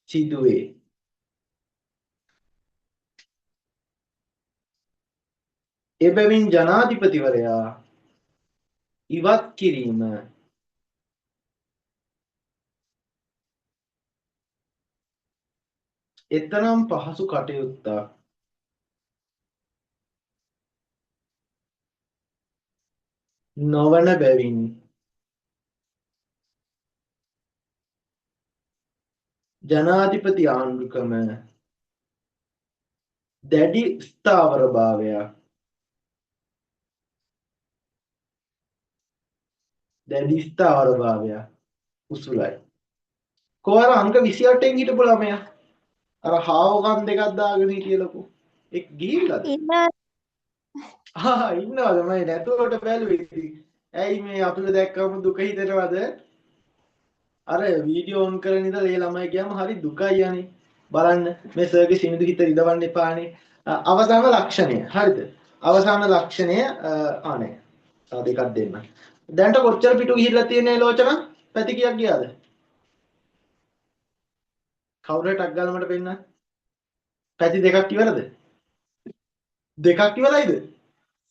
සිදුවේ. එබැවින් ජනාධිපතිවරයා ඉවත් කිරීම එතරම් පහසු කටයුත්තක් නොවන බැවින් ජනාධිපති ආණ්ඩුක්‍රම දැඩි ස්ථාවරභාවයක් උසුලයි. කොහර අංක 28න් හිටපු ළමයා අර හාවකම් දෙකක් දාගෙන හිටියලකෝ එක් ගිහිල්ලාද? ඉන්නවද? මම නැතුවට බැලුවේ ඉතින්. ඇයි මේ අපිව දැක්කම දුක හිතෙනවද? අර වීඩියෝ ඔන් කරගෙන ඉඳලා ඒ ළමයි ගියාම හරි දුකයි යන්නේ. බලන්න මේ සර්ගේ සිනිඳු හිත ඉදවන්න එපානේ. අවසාන ලක්ෂණය. හරිද? අවසාන ලක්ෂණය අනේ. තව දෙකක් දෙන්න. දැන්ට කොච්චර පිටු ගිහිල්ලා තියෙන්නේ ලෝචන? පැති කීයක් ගියාද? කවුරුහට ටක් ගාලා මට පෙන්නන්න. පැති දෙකක් ඉවරද? දෙකක් ඉවරයිද?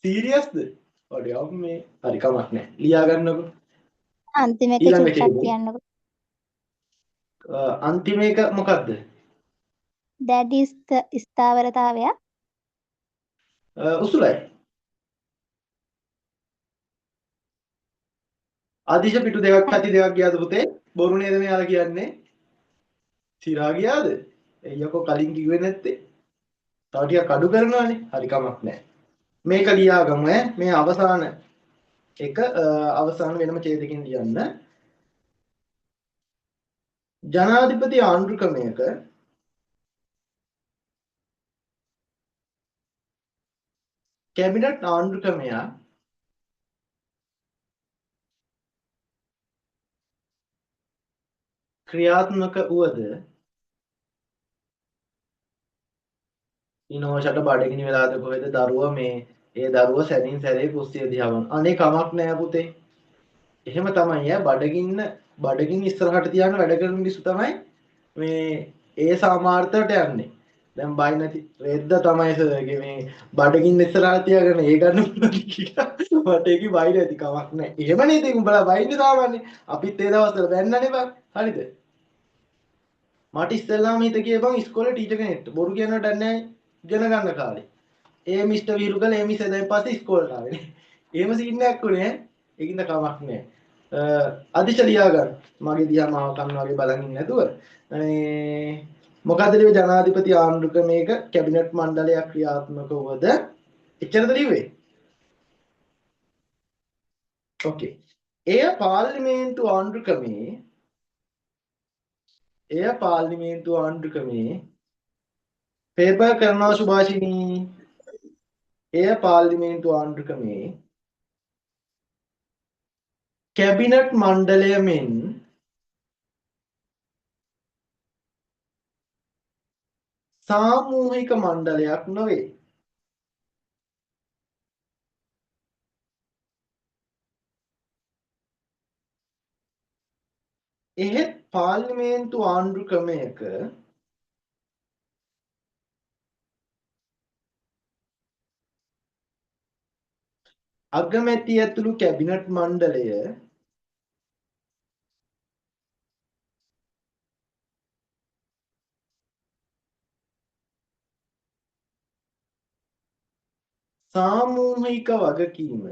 සීරියස්ද? ඔඩි මේ හරි කමක් නැහැ. ලියා ගන්නකො. අන්තිම එක චුට්ටක් කියන්නකො. අන්තිම එක මොකද්ද? දැඩි ස්ථාවරතාවය. උසුලයි. ආදිශ පිටු දෙකක් පැති දෙකක් ගියාද පුතේ? බොරු නේද මෙයාලා කියන්නේ? සිරා ගියාද? එయ్యකෝ කලින් කිව්වේ නැත්තේ. තව ටිකක් අඩු කරනවානේ. හරි කමක් නැහැ. මේක ලියාගමු ඈ. මේ අවසාන එක අවසාන වෙනම ඡේදකින් ලියන්න. ජනාධිපති ආණ්ඩුක්‍රමයක කැබිනට් ආණ්ඩුක්‍රමය ක්‍රියාත්මක වුවද ඉනෝෂට බඩගිනි වෙලාද කොහෙද දරුවා මේ ඒ දරුවා සැරින් සැරේ කුස්සිය දිහා බලන. අනේ කමක් නෑ පුතේ. එහෙම තමයි යා බඩගින්න ඉස්සරහට තියාගෙන වැඩ කරන මිනිස්සු තමයි මේ ඒ සාමාර්ථයට යන්නේ. දැන් බයි නැති රෙද්ද තමයි සර්ගේ මේ බඩගින්න ඉස්සරහට තියාගෙන ඒ ගන්න පුළුවන් කියලා. මට ඒකේ බයි නැති කමක් නැහැ. එහෙමනේ ඉතින් උඹලා බයින්නේ සාමාන්‍යයෙන්. අපිත් ඒ දවස්වල බැන්නනේ බං. හරිද? මට ඉස්සෙල්ලාම හිත කියපන් ඉස්කෝලේ ටීචර් කෙනෙක්ට බොරු කියනවට නැහැ ඉගෙන ගන්න කාලේ. ඒ මිස්ටර් විරුකල ඒ මිස් එදායින් පස්සේ ඉස්කෝලේට ආවේ. එහෙම සීන් එකක් උනේ ඈ. ඒකින්ද කමක් නැහැ. අදිශ ලියා ගන්න. මගේ දිහා මාව කන්න වගේ බලන් ඉන්නේ නැතුව. මොකද්ද ලියුවේ ජනාධිපති ආණ්ඩු ක්‍රමයක කැබිනට් මණ්ඩලයක් ක්‍රියාත්මක වුවද එච්චරද ලියුවේ? ඕකේ. එය පාර්ලිමේන්තු ආණ්ඩු ක්‍රමේ පේපර් කරනවා සුභාෂිනී. එය පාර්ලිමේන්තු ආණ්ඩු ක්‍රමේ කැබිනට් මණ්ඩලය මෙන් සාමූහික මණ්ඩලයක් නොවේ. එහෙත් පාර්ලිමේන්තු ආණ්ඩු ක්‍රමයක අගමැති ඇතුළු කැබිනට් මණ්ඩලය සාමූහික වගකීම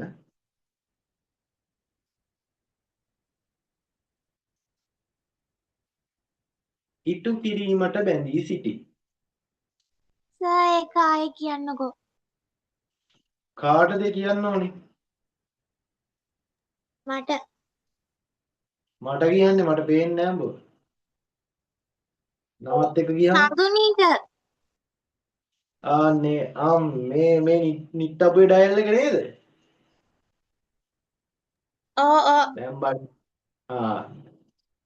ඉටු කිරීමට බැඳී සිටී. සර් ඒක ආයේ කියන්නකෝ. කාටද කියන්න ඕනේ? මට මට කියන්නේ මට පේන්නේ නැහැ බෝ. නවත් එක කියන්න. නඳුනීට ආන්නේ මේ නිට්ටපුවේ ඩයල් එක නේද? ඕ දැන් බලන්න.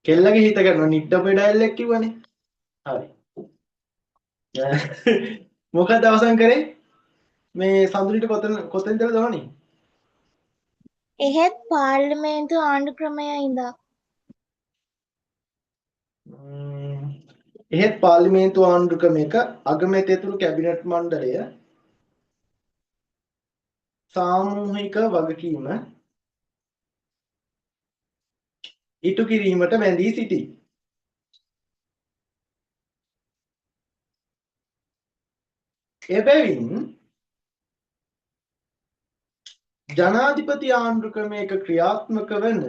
කෙල්ලගේ හිත කරන නිට්ටපුවේ ඩයල් එක කිව්වනේ. හරි. මොකක්ද අවසන් කරේ? මේ සඳුනිට කොතෙන්ද දාන්නේ? එහෙත් පාර්ලිමේන්තු ආණ්ඩු ක්‍රමය ඉඳා එහෙත් පාර්ලිමේන්තු ආණ්ඩු ක්‍රමයක අගමැති ඇතුළු කැබිනට් මණ්ඩලය සාමූහික වගකීම ඉටු කිරීමට බැඳී සිටී. එබැවින් ජනාධිපති ආණ්ඩු ක්‍රමයක ක්‍රියාත්මක වන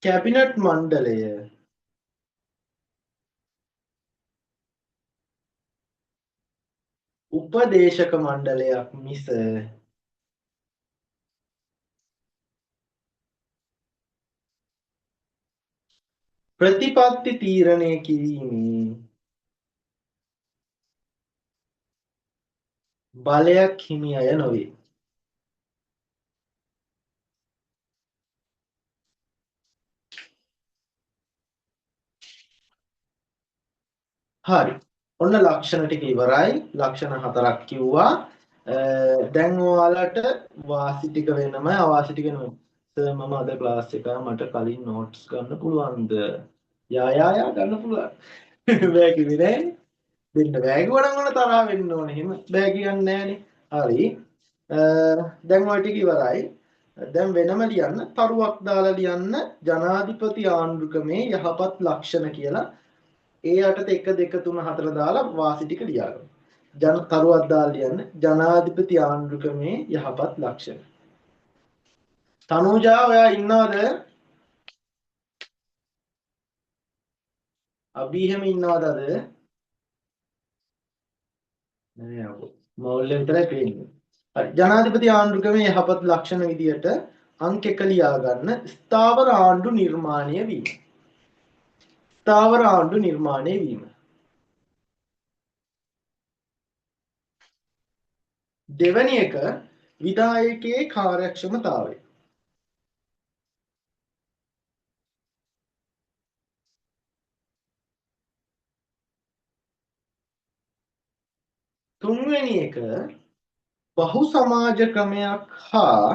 කැබිනට් මණ්ඩලය උපදේශක මණ්ඩලයක් මිස ප්‍රතිපත්ති තීරණය කිරීමේ බලයක් හිමි අය නොවේ. හරි. ඔන්න ලක්ෂණ ටික ඉවරයි. ලක්ෂණ 4ක් කිව්වා. දැන් ඔයාලට වාසි ටික වෙනමයි අවාසි ටික නෙමෙයි. සර් මම අද ක්ලාස් එක මට කලින් නෝට්ස් ගන්න පුළුවන්ද? යා ගන්න පුළුවන්. බෑ කිව්වේ නෑනේ. දෙන්න බෑ කිව්වනම් ඔන්න තරහ වෙන්න ඕනේ. එහෙම බෑ කියන්නේ නෑනේ. හරි. දැන් ඔය ටික ඉවරයි. දැන් වෙනම ලියන්න තරුවක් දාලා ලියන්න ජනාධිපති ආණ්ඩු ක්‍රමේ යහපත් ලක්ෂණ කියලා. ඒ යටතේ 1 2 3 4 දාලා වාසි ටික ලියාගන්න. තරුවක් දාලා ලියන්න ජනාධිපති ආණ්ඩු ක්‍රමේ යහපත් ලක්ෂණ. තනුජා ඔයා ඉන්නවද? අභි එහෙම ඉන්නවද අද? නෑ අපෝ. මවුල් විතරයි පේන්නේ. හරි. ජනාධිපති ආණ්ඩු ක්‍රමේ යහපත් ලක්ෂණ විදියට අංක 1 ලියා ගන්න ස්ථාවර ආණ්ඩු නිර්මාණය වීම. ස්ථාවර ආණ්ඩු නිර්මාණය වීම. දෙවැනි එක විධායකයේ කාර්යක්ෂමතාවය. තුන්වෙනි එක බහු සමාජ ක්‍රමයක් හා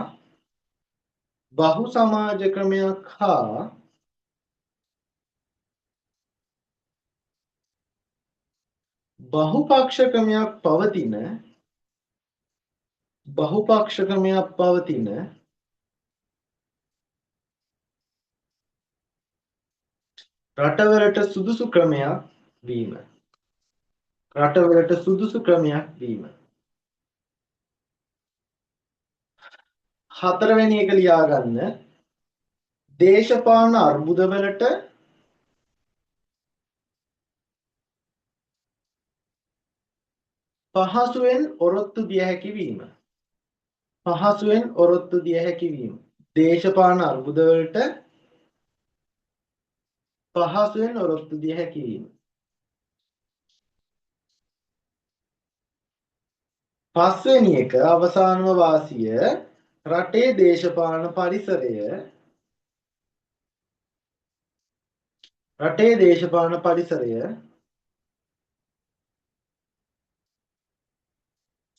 බහු සමාජ ක්‍රමයක් හා බහුපක්ෂ ක්‍රමයක් පවතින රටවලට සුදුසු ක්‍රමයක් වීම. හතරවෙනි එක ලියා ගන්න. දේශපාලන අර්බුදවලට පහසුවෙන් ඔරොත්තු දිය හැකි වීම. දේශපාලන අර්බුදවලට පහසුවෙන් ඔරොත්තු දිය හැකි වීම. පස්වෙනි එක අවසානම වාසිය රටේ දේශපාලන පරිසරය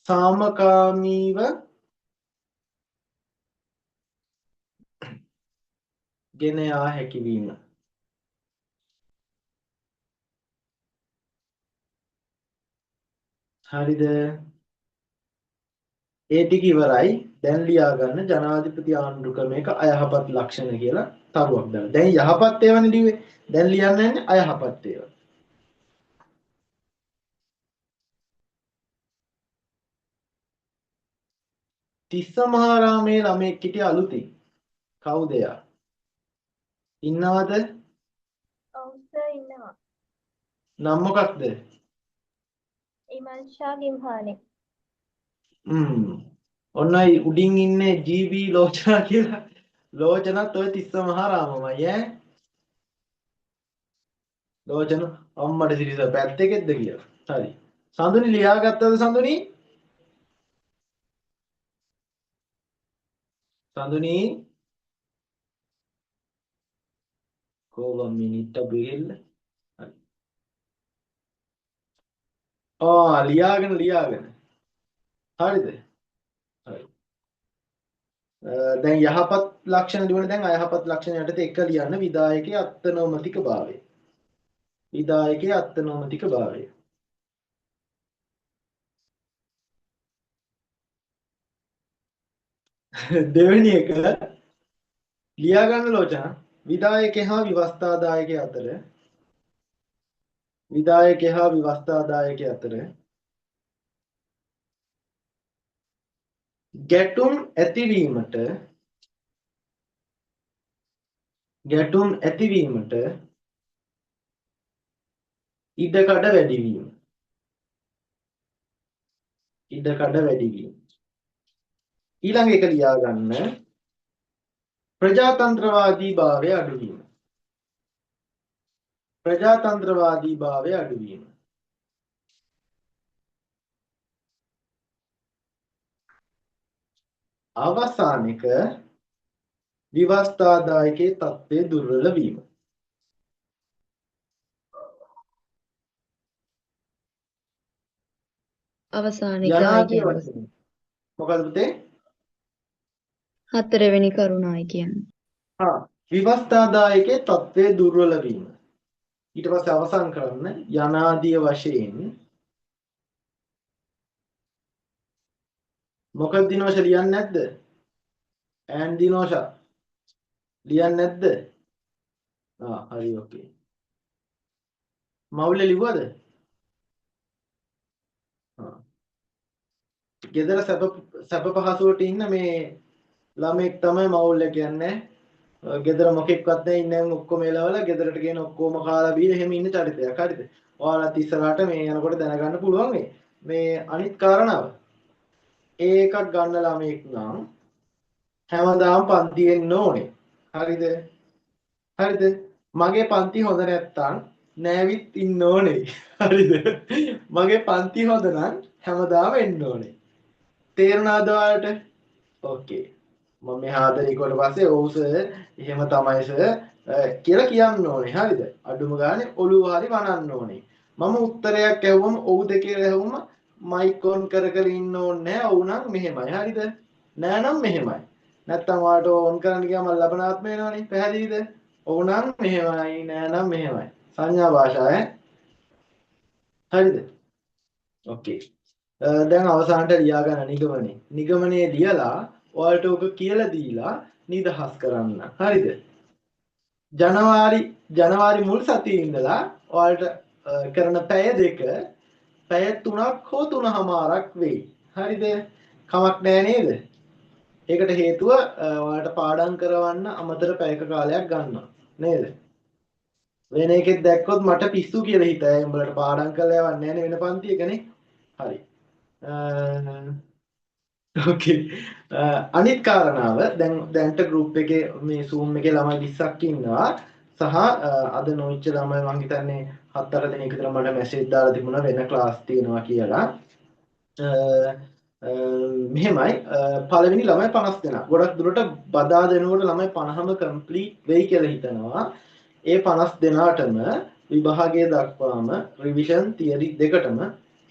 සාමකාමීව ගෙන යා හැකි වීම. හරිද? ඒ ටික ඉවරයි. දැන් ලියා ගන්න ජනාධිපති ආණ්ඩු ක්‍රමයක අයහපත් ලක්ෂණ කියලා තරුවක් දාලා. දැන් යහපත් ඒවානේ ලිව්වේ. දැන් ලියන්න යන්නේ අයහපත් ඒවා. තිස්ස මහරාමේ ළමෙක් හිටිය අලුතින්. කවුද එයා? ඉන්නවද? ඔව් සර් ඉන්නවා. නම් මොකක්ද? ඉමල්ෂා ගිම්හානේ. ඔන්නයි උඩින් ඉන්නේ ජී.බී. ලෝචනා කියලා. ලෝචනත් ඔය තිස්ස මහරාමමයි ඈ. ලෝචන අම්මට සිරිස පැත්තකෙද්ද කියලා. හරි. සඳුනි ලියාගත්තද සඳුනි? කොහොම මිනිත්ත බෙහෙල්ල. හරි. ලියාගෙන. හරිද? හරි. දැන් යහපත් ලක්ෂණ ලියන දැන් අයහපත් ලක්ෂණ යටතේ එක ලියන්න විධායකයේ අත්නෝමතික භාවය. දෙවෙනි එක ලියා ගන්න ලෝචන විධායකයා හා විවස්ථාදායකයා අතර ගැටුම් ඇතිවීමට ඉඩකඩ වැඩි වීම. ඊළඟ එක ලියා ගන්න ප්‍රජාතන්ත්‍රවාදී භාවය අඩුවීම. අවසාන එක විවස්ථාදායකයේ තත්ත්වය දුර්වල වීම. අවසාන එක ආයි මොකද පුතේ? හතරවෙනි කරුණායි කියන්නේ. විවස්ථාදායකයේ තත්ත්වය දුර්වල වීම. ඊට පස්සේ අවසන් කරන්න යනාදී වශයෙන් මොකද දිනෝෂ ලියන්නේ නැද්ද? ඈන් දිනෝෂ ලියන්නේ නැද්ද? හරි ඕකේ. මවුලේ ලිව්වද? ගෙදර සැප පහසුවට ඉන්න මේ ළමෙක් තමයි මවුල් කියන්නේ. ගෙදර මොකෙක්වත් නැහැ ඉන්නේ ඔක්කොම එලවලා ගෙදරට ගෙන ඔක්කොම කාලා බීලා එහෙම ඉන්න චරිතයක්. හරිද? ඔයාලත් ඉස්සරහට මේ යනකොට දැනගන්න පුළුවන් මේ අනිත් කාරණාව. ඒකක් ගන්න ළමෙක් නම් හැමදාම පන්තියෙන් එන්න ඕනේ. හරිද? මගේ පන්ති හොඳ නැත්තම් නෑවිත් ඉන්න ඕනේ. හරිද? මගේ පන්ති හොඳ නම් හැමදාම එන්න ඕනේ. තේරුණාද ඔයාලට? ඕකේ. මම මෙහාට ඊට පස්සේ ඔව් සර් එහෙම තමයි සර් කියලා කියන්න ඕනේ. හරිද? අඩුම ගානේ ඔළුව හරි වනන්න ඕනේ. මම උත්තරයක් ඇහුවම ඔව්ද කියලා ඇහුවම මයික් ඔන් කර ඉන්න ඕනේ නැහැ. ඔව් නම් මෙහෙමයි. හරිද? නෑ නම් මෙහෙමයි. නැත්තම් ඔයාලට ඕන් කරන්න ගියාම ලබනාත්ම වෙනවනේ. පැහැදිලිද? ඔව් නම් මෙහෙමයි නෑ නම් මෙහෙමයි. සංඥා භාෂාව ඈ. හරිද? ඕකේ. දැන් අවසානට ලියා ගන්න නිගමනේ. නිගමනේ ලියලා ඔයාලට ඔක කියලා දීලා නිදහස් කරන්න. හරිද? ජනවාරි මුල් සතියේ ඉඳලා ඔයාලට කරන පැය දෙක පැය 3ක් හෝ 3:00මාරක් වෙයි. හරිද? කමක් නෑ නේද? ඒකට හේතුව ඔයාලට පාඩම් කරවන්න අමතර පැයක කාලයක් ගන්නවා. නේද? වෙන එකෙක් දැක්කොත් මට පිස්සු කියලා හිතයි. උඹලට පාඩම් කරලා යවන්නේ නෑනේ වෙන පන්තියකනේ. හරි. ඕකේ. අනිත් කාරණාව දැන්ට group එකේ මේ Zoom එකේ ළමයි 20ක් ඉන්නවා. සහ අද නොවිච්ච ළමයි මං හිතන්නේ 7-8 දෙනෙක් විතර මට මැසේජ් දාලා තිබුණා වෙන ක්ලාස් තියෙනවා කියලා. මෙහෙමයි පළවෙනි ළමයි 50 දෙනා. ගොඩක් දුරට බදා දෙනකොට ළමයි 50ම කම්ප්ලීට් වෙයි කියලා හිතනවා. ඒ 50 දෙනාටම විභාගය දක්වාම රිවිෂන් තියරි දෙකටම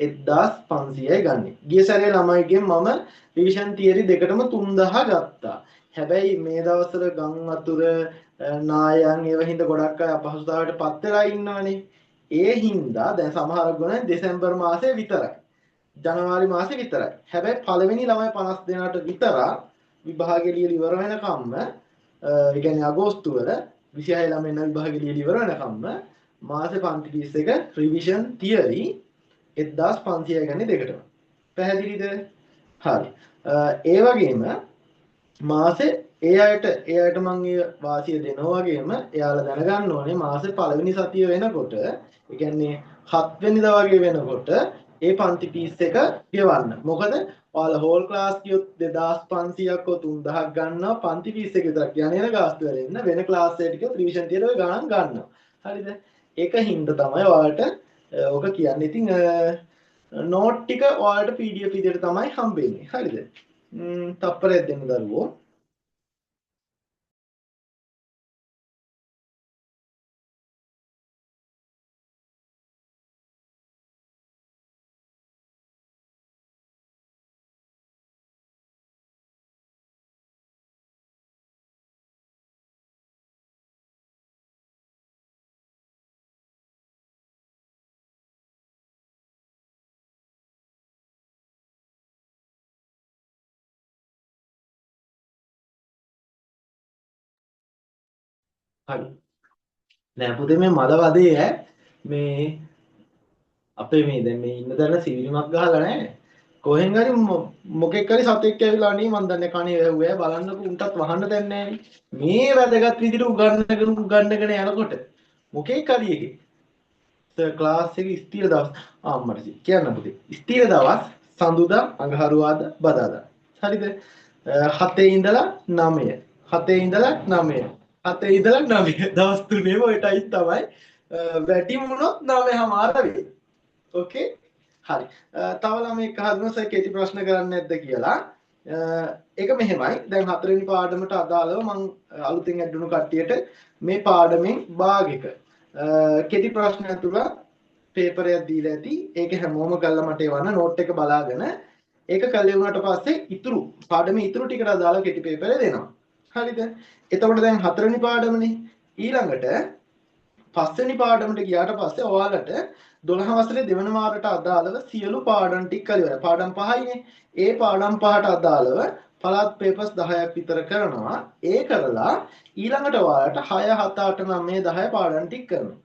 1500යි ගන්නෙ. ගිය සැරේ ළමයිගෙන් මම රිවිෂන් තියරි දෙකටම 3000 ගත්තා. හැබැයි මේ දවස්වල ගම් වතුර නායන් ඒව හින්දා ගොඩක් අය අපහසුතාවයට පත් වෙලා ඉන්නවනේ. ඒ හින්දා දැන් සමහර ගොනේ දෙසැම්බර් මාසේ විතරයි. ජනවාරි මාසේ විතරයි. හැබැයි පළවෙනි ළමයි 50 දෙනාට විතර විභාගෙ ලියලා ඉවර වෙනකම්ම ඒ කියන්නේ අගෝස්තු වල 26 ළමයින් විභාගෙ ලියලා ඉවර වෙනකම්ම මාසේ පන්ති 31 රිවිෂන් තියරි 1500 ගන්නේ දෙකටම. පැහැදිලිද? හරි. ඒ වගේම මාසේ ඒ අයට මම ඒ වාසිය දෙනවා වගේම එයාලා දැනගන්න ඕනේ මාසේ පළවෙනි සතිය වෙනකොට ඒ කියන්නේ 7 වෙනිදා වගේ වෙනකොට ඒ පන්ති පීස් එක ගෙවන්න. මොකද ඔයාලා හෝල් ක්ලාස් කියොත් 2500ක් හෝ 3000ක් ගන්නවා පන්ති පීස් එක විතරක් කියන්නේ නේ ගාස්තු වෙලෙන්න වෙන ක්ලාස් එකට කියොත් රිවිෂන් තියලා ඔය ගණන් ගන්නවා. හරිද? ඒක හින්දා තමයි ඔයාලට ඔක කියන්නේ. ඉතින් නෝට් ටික ඔයාලට PDF විදිහට තමයි හම්බෙන්නේ. හරිද? තප්පරයක් දෙන්න දරුවෝ. හරි. දැන් පුතේ මේ මල වදේ මේ අපේ මේ දැන් මේ ඉන්න දන්න සිවිලිමක් ගහලා නැහැ. කොහෙන් හරි මොකෙක් හරි සතෙක් ඇවිල්ලා අනේ මන් දන්නේ කණේ වැහුවා බලන්නකො උන්ටත් වහන්න දැන් නැහැ. මේ වැදගත් විදිහට උගන්නගෙන යනකොට මොකෙක් හරි එකේ ක්ලාස් එකේ ස්ථිර දවස් අම්මට කියන්න පුතේ. ස්ථිර දවස් සඳුදා අඟහරුවාදා බදාදා. හරිද? 7 ඉඳලා 9. 7 ඉඳලා 9. 7 ඉඳලා 9 දවස් තුනේම ඔය ටයිම් තමයි වැටි වුණොත් 9:00මාර වෙයි. ඕකේ හරි. තව ළමෙක් අහනවා සර් කෙටි ප්‍රශ්න කරන්නේ නැද්ද කියලා. ඒක මෙහෙමයි. දැන් 4 වෙනි පාඩමට අදාළව මම අලුතෙන් ඇඩ්ඩුණු කට්ටියට මේ පාඩමෙන් භාගයක කෙටි ප්‍රශ්න තුල පේපරයක් දීලා ඇති. ඒක හැමෝම කරලා මට එවන්න නෝට් එක බලාගෙන ඒක කළේ වුණාට පස්සේ ඉතුරු පාඩමේ ඉතුරු ටිකට අදාළ කෙටි පේපරය දෙනවා. හරිද? එතකොට දැන් 4 වෙනි පාඩමනේ. ඊළඟට 5 වෙනි පාඩමට ගියාට පස්සේ ඔයාලට 12 වසරේ දෙවන වාරයට අදාළව සියලු පාඩම් ටික කරලා පාඩම් 5යිනේ. ඒ පාඩම් 5ට අදාළව පළාත් පේපර්ස් 10ක් විතර කරනවා. ඒ කරලා ඊළඟට ඔයාලට 6 7 8 9 10 පාඩම් ටික කරනවා.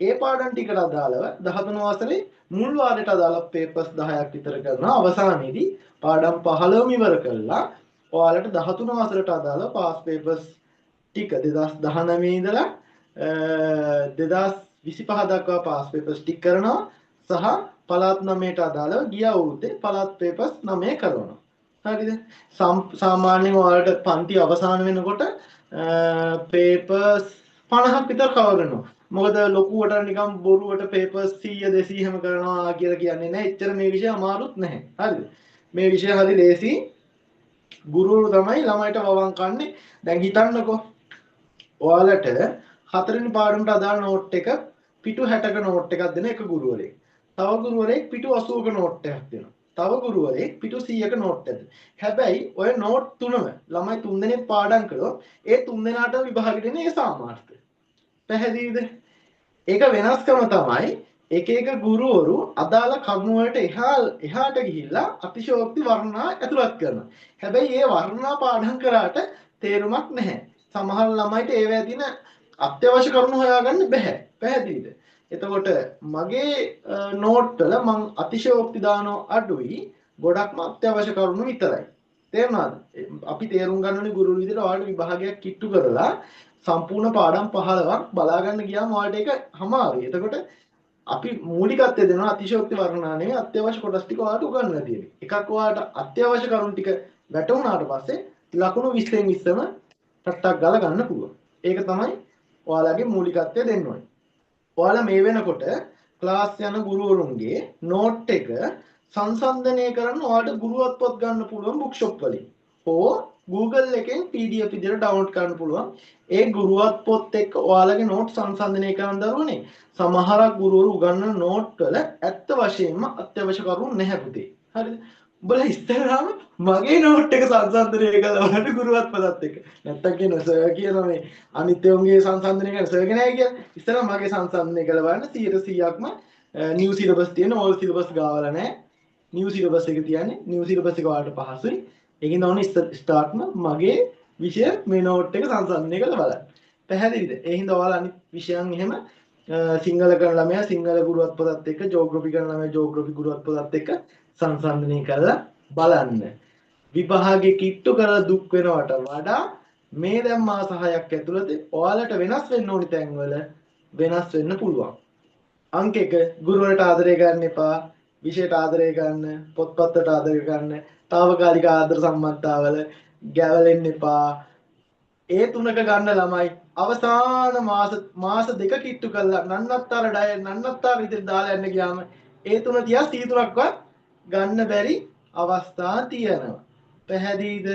ඒ පාඩම් ටිකට අදාළව 13 වසරේ මුල් වාරයට අදාළ පේපර්ස් 10ක් විතර කරනවා. අවසානයේදී පාඩම් 15ම ඉවර කළා. ඔයාලට 13 වසරට අදාළ පාස් පේපර්ස් ටික 2019 ඉඳලා 2025 දක්වා පාස් පේපර්ස් ටික කරනවා සහ පළාත් 9ට අදාළව ගිය අවුරුද්දේ පළාත් පේපර්ස් 9 කරනවා. හරිද? සාමාන්‍යයෙන් ඔයාලට පන්ති අවසාන වෙනකොට පේපර්ස් 50ක් විතර කවර් වෙනවා. මොකද ලොකුවට නිකන් බොරුවට පේපර්ස් 100 200 හැම කරනවා කියලා කියන්නේ නැහැ. එච්චර මේ විෂය අමාරුත් නැහැ. හරිද? මේ විෂය හරි ලේසි. ගුරුවරු තමයි ළමයිට වවම් කන්නේ. දැන් හිතන්නකෝ ඔයාලට 4 වෙනි පාඩමට අදාළ නෝට් එක පිටු 60ක නෝට් එකක් දෙන එක ගුරුවරයෙක්. තව ගුරුවරයෙක් පිටු 80ක නෝට් එකක් දෙනවා. තව ගුරුවරයෙක් පිටු 100ක නෝට් එක. හැබැයි ඔය නෝට් තුනම ළමයි 3 දෙනෙක් පාඩම් කළොත් ඒ 3 දෙනාට විභාගෙට එන්නේ ඒ සාමාර්ථය. පැහැදිලිද? ඒක වෙනස්කම තමයි එක එක ගුරුවරු අදාළ කරුණු වලට එහාට ගිහිල්ලා අතිශෝක්ති වර්ණනා ඇතුළත් කරනවා. හැබැයි ඒ වර්ණනා පාඩම් කරාට තේරුමක් නැහැ. සමහර ළමයිට ඒවැ තියෙන අත්‍යවශ්‍ය කරුණු හොයාගන්න බැහැ. පැහැදිලිද? එතකොට මගේ නෝට් වල මම අතිශෝක්ති දානෝ අඩුයි. ගොඩක්ම අත්‍යවශ්‍ය කරුණු විතරයි. තේරුණාද? අපි තේරුම් ගන්න ඕනේ ගුරු විදිහට ඔයාලට විභාගයක් කිට්ටු කරලා සම්පූර්ණ පාඩම් 15ක් බලා ගන්න ගියාම ඔයාලට ඒක හමාරුයි. එතකොට අපි මූලිකත්වය දෙනවා අතිශෝක්ති වර්ණනා නෙවෙයි අත්‍යවශ්‍ය කොටස් ටික ඔයාලට උගන්වලා තියෙන්නේ. එකක් ඔයාලට අත්‍යවශ්‍ය කරුණු ටික වැටුණාට පස්සේ ලකුණු 20න් 20ම ටක් ගාලා ගන්න පුළුවන්. ඒක තමයි ඔයාලගේ මූලිකත්වය දෙන්න ඕනේ. ඔයාලා මේ වෙනකොට ක්ලාස් යන ගුරුවරුන්ගේ නෝට් එක සංසන්දනය කරන්න ඔයාලට ගුරුවත් පොත් ගන්න පුළුවන් බුක් ෂොප් වලින්. හෝ Google එකෙන් PDF විදිහට ඩවුන්ලෝඩ් කරන්න පුළුවන්. ඒ ගුරුවත් පොත් එක්ක ඔයාලගේ නෝට් සංසන්දනය කරන්න දරුවනේ. සමහරක් ගුරුවරු උගන්වන නෝට් වල ඇත්ත වශයෙන්ම අත්‍යවශ්‍ය කරුණු නැහැ පුතේ. හරිද? උඹලා ඉස්සරහම මගේ නෝට් එක සංසන්දනය කළා වලට ගුරුවත් පොතත් එක්ක. නැත්තම් කියන සර් කියන මේ අනිත්‍යෝන්ගේ සංසන්දනය කරන සර් කෙනයි කියලා. ඉස්සරහ මගේ සංසන්දනය කළා බලන්න 100%ක්ම නිව් සිලබස් තියෙන ඕල් සිලබස් ගාවල නැහැ. නිව් සිලබස් එක තියන්නේ නිව් සිලබස් එක වලට පහසුයි. ඒකින් ඕනේ ස්ටාර්ට්ම මගේ විෂය මේ නෝට් එක සංසන්දනය කරලා බලන්න. පැහැදිලිද? ඒ හින්දා ඔයාලා අනිත් විෂයන් එහෙම සිංහල කරන ළමයා සිංහල ගුරුවත් පොතත් එක්ක ජෝග්‍රෆි කරන ළමයා ජෝග්‍රෆි ගුරුවත් පොතත් එක්ක සංසන්දනය කරලා බලන්න. විභාගේ කිට්ටු කරලා දුක් වෙනවට වඩා මේ දැන් මාස 6ක් ඇතුළත ඔයාලට වෙනස් වෙන්න ඕනි තැන්වල වෙනස් වෙන්න පුළුවන්. අංක 1 ගුරුවරට ආදරය ගන්න එපා. විෂයට ආදරය ගන්න, පොත්පත්ට ආදරය ගන්න, తాවකාලික ආදර සම්බන්ධතාවල ගැවලෙන්න එපා. ඒ තුනක ගන්න ළමයි අවසාන මාස දෙක කිට්ටු කරලා නන්නත්තර විදිහට දාලා යන්න ගියාම ඒ තුන තියා සීතුනක්වත් ගන්න බැරි අවස්ථා තියෙනවා. පැහැදිලිද?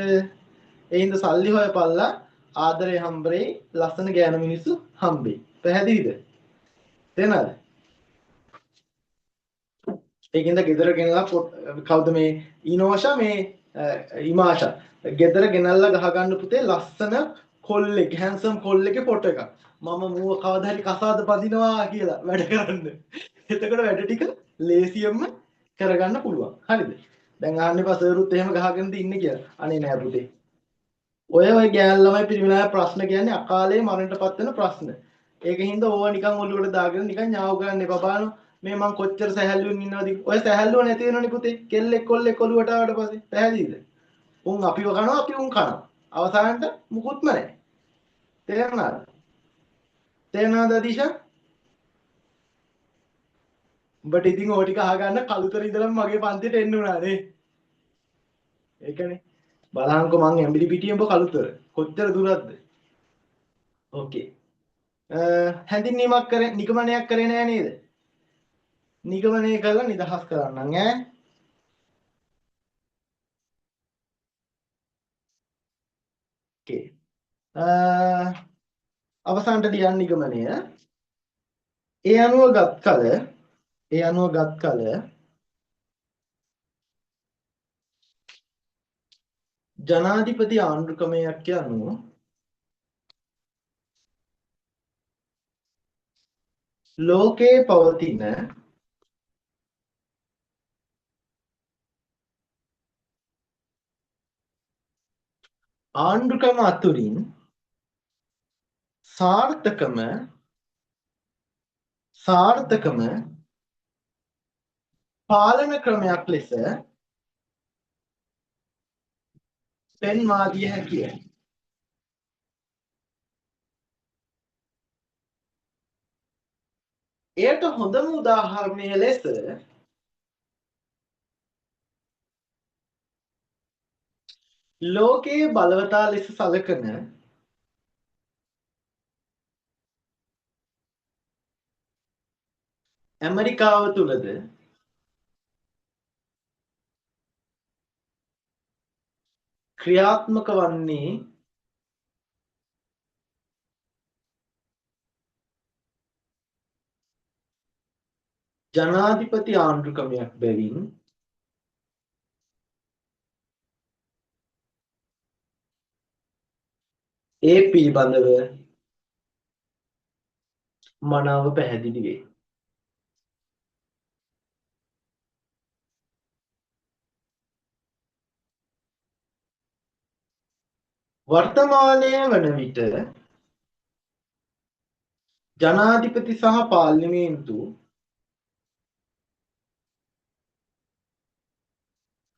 ඒ හින්දා සල්ලි හොයපල්ලා ආදරේ හම්බෙයි, ලස්සන ගෑනු මිනිස්සු හම්බෙයි. පැහැදිලිද? තේනද? ඒකින්ද ගෙදර ගෙනලා කවුද මේ ඊනෝෂා මේ ඉමාෂා ගෙදර ගෙනල්ලා ගහගන්න පුතේ ලස්සන කොල්ලෙක් හැන්සම් කොල්ලෙක්ගේ ෆොටෝ එකක්. මම මූව කවදා හරි කසාද පදිනවා කියලා වැඩ කරන්න. එතකොට වැඩ ටික ලේසියෙන්ම කරගන්න පුළුවන්. හරිද? දැන් අහන්න එපා සර්ුත් එහෙම ගහගෙනද ඉන්නේ කියලා. අනේ නෑ පුතේ. ඔය ගෑල් ළමයි පිරිමිලා ප්‍රශ්න කියන්නේ අකාලේ මරණයටපත් වෙන ප්‍රශ්න. ඒකින්ද ඕවා නිකන් ඔළුවට දාගෙන නිකන් ඥාව ගන්න එපා බලන්න. මේ මං කොච්චර සැහැල්ලුවෙන් ඉන්නවද? ඔය සැහැල්ලුව නැති වෙනවනේ පුතේ. කෙල්ලෙක් කොල්ලෙක් ඔළුවට ආවට පස්සේ. පැහැදිලිද? උන් අපිව කනවා අපි උන් කනවා. අවසානට මුකුත්ම නැහැ. තේරුණාද? තේරුණාද දිශා? උඹට ඉතින් ඕ ටික අහගන්න කලුතර ඉඳලම මගේ පන්තියට එන්න උනා නේ. ඒකනේ. බලහන්කෝ මං ඇඹිලි පිටියේ උඹ කලුතර. කොච්චර දුරක්ද? ඕකේ. හැඳින්වීමක් කරේ නිගමනයක් කරේ නෑ නේද? නිගමනය කරලා නිදහස් කරන්නම් ඈ. ඕකේ. අවසානට ලියන්න නිගමනය. ඒ අනුව ගත් කල ජනාධිපති ආණ්ඩුක්‍රමයක් යනු ලෝකයේ පවතින ආණ්ඩුක්‍රම අතුරින් සාර්ථකම පාලන ක්‍රමයක් ලෙස පෙන්වා දිය හැකිය. එයට හොඳම උදාහරණය ලෙස ලෝකයේ බලවතා ලෙස සැලකෙන ඇමරිකාව තුලද ක්‍රියාත්මක වන්නේ ජනාධිපති ආණ්ඩුක්‍රමයක් බැවින් ඒ පිළිබඳව මනාව පැහැදිලි වේ. වර්තමානය වන විට ජනාධිපති සහ පාර්ලිමේන්තු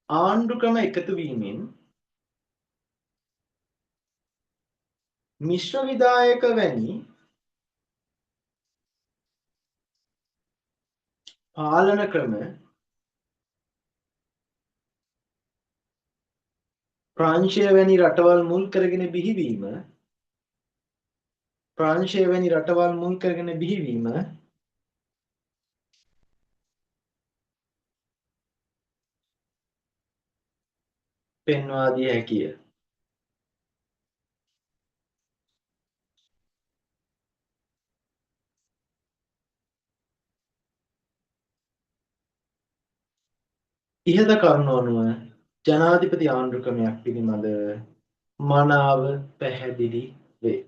ආණ්ඩුක්‍රම එකතු වීමෙන් මිශ්‍ර විධායක වැනි පාලන ක්‍රම ප්‍රංශය වැනි රටවල් මුල් කරගෙන බිහිවීම පෙන්වා දිය හැකිය. ඉහත කරුණු අනුව ජනාධිපති ආණ්ඩුක්‍රමයක් පිළිබඳ මනාව පැහැදිලි වේ.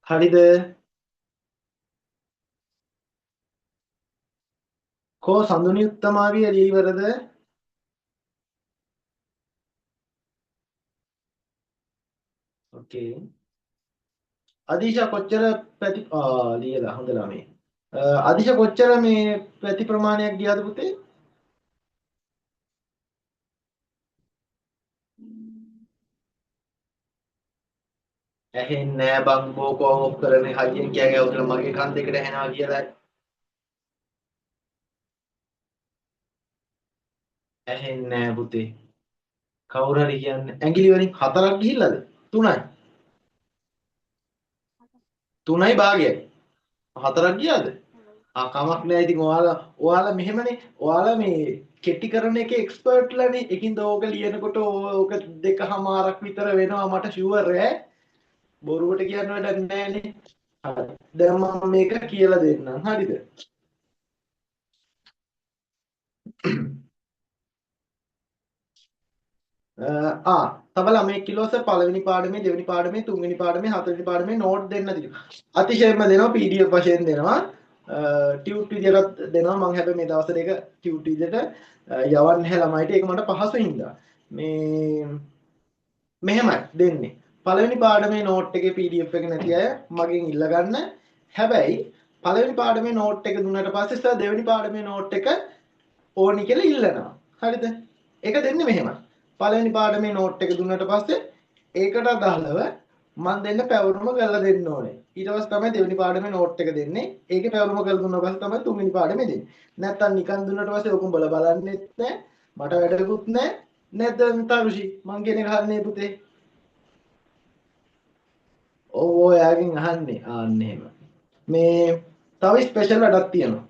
හරිද? කෝ සඳුනි උත්තමාවිය ලීවරද? ඕකේ. අදීෂා කොච්චර ලියලා හොඳ ළමයි. අදීෂා කොච්චර මේ ප්‍රති ප්‍රමාණයක් ගියාද පුතේ? ඇහෙන්නේ නෑ බං බෝකෝ ඔෆ් කරන්නේ හයියෙන් කියා ගැවුවල මගේ කන් දෙකට ඇහෙනවා කියලා. ඇහෙන්නේ නෑ පුතේ. කවුරු හරි කියන්නේ ඇඟිලි වලින් 4ක් ගිහිල්ලාද? 3යි. 3යි භාගයයි. 4ක් ගියාද? කමක් නෑ. ඉතින් ඔයාලා මෙහෙමනේ. ඔයාලා මේ කෙටි කරන එකේ එක්ස්පර්ට්ලානේ. ඒකින්ද ඕක ලියනකොට ඕක 2.5ක් විතර වෙනවා මට ෂුවර් ඈ. බොරුවට කියන්න වැඩක් නෑනේ. හරි. දැන් මම මේක කියලා දෙන්නම්. හරිද? තවලා මේ කිලෝස පළවෙනි පාඩමේ දෙවෙනි පාඩමේ තුන්වෙනි පාඩමේ හතරවෙනි පාඩමේ නෝට් දෙන්න තියෙනවා. අතිශයින්ම දෙනවා PDF වශයෙන් දෙනවා. ටියුට් විදියට දෙනවා. මම හැබැයි මේ දවස් දෙක ටියුට් විදියට යවන්න නැහැ ළමයිට. ඒක මට පහසුයි හින්දා. මේ මෙහෙමයි දෙන්නේ. පළවෙනි පාඩමේ නෝට් එකේ PDF එක නැති අය මගෙන් ඉල්ල ගන්න. හැබැයි පළවෙනි පාඩමේ නෝට් එක දුන්නාට පස්සේ සර් දෙවෙනි පාඩමේ නෝට් එක ඕනි කියලා ඉල්ලනවා. හරිද? ඒක දෙන්නේ මෙහෙමයි. පළවෙනි පාඩමේ නෝට් එක දුන්නාට පස්සේ ඒකට අදාළව මම දෙන්න පැවරුම කරලා දෙන්න ඕනේ. ඊට පස්සේ තමයි දෙවෙනි පාඩමේ නෝට් එක දෙන්නේ. ඒකේ පැවරුම කරලා දුන්නා පස්සේ තමයි තුන්වෙනි පාඩමේ දෙන්නේ. නැත්තම් නිකන් දුන්නාට පස්සේ ඔකුම් බලන්නෙත් නැහැ. මට වැඩකුත් නැහැ. නැද්ද තරුෂි? මං කියන එක හරිනේ පුතේ. ඔයාගෙන් අහන්නේ ආන්න එහෙම. මේ තව ස්පෙෂල් වැඩක් තියෙනවා.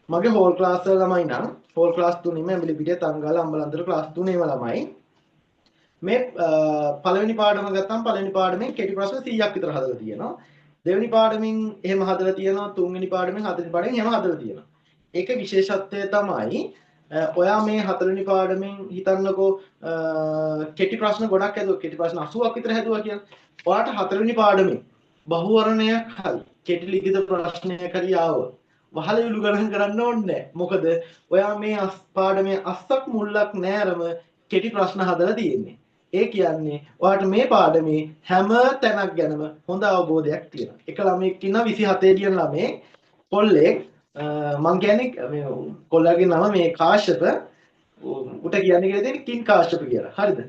මගේ හෝල් ක්ලාස් වල ළමයි නම් හෝල් ක්ලාස් 3ෙම ඇඹිලි පිටිය තංගාල අම්බලන්තර ක්ලාස් 3ේම ළමයි මේ පළවෙනි පාඩම ගත්තාම පළවෙනි පාඩමෙන් කෙටි ප්‍රශ්න 100ක් විතර හදලා තියෙනවා. දෙවෙනි පාඩමින් එහෙම හදලා තියෙනවා. තුන්වෙනි පාඩමෙන් හතරවෙනි පාඩමෙන් එහෙම හදලා තියෙනවා. ඒක විශේෂත්වය තමයි ඔයා මේ හතරවෙනි පාඩමෙන් හිතන්නකෝ කෙටි ප්‍රශ්න ගොඩක් හැදුවා. කෙටි ප්‍රශ්න 80ක් විතර හැදුවා කියලා. ඔයාට හතරවෙනි පාඩමේ බහුවර්ණයක් හරි කෙටි ලිඛිත ප්‍රශ්නයක් හරි ආවොත් වහල විලු ගණන් කරන්න ඕනේ නැහැ. මොකද ඔයා මේ පාඩමේ අස්සක් මුල්ලක් නෑරම කෙටි ප්‍රශ්න හදලා තියෙන්නේ. ඒ කියන්නේ ඔයාට මේ පාඩමේ හැම තැනක් ගැනම හොඳ අවබෝධයක් තියෙනවා. එක ළමයෙක් ඉන්නවා 27 දින ළමයෙක් කොල්ලෙක් මං කියන්නේ මේ කොල්ලාගේ නම මේ කාශ්‍යප උට කියන්නේ කියලා දෙන්නේ කින් කාශ්‍යප කියලා. හරිද?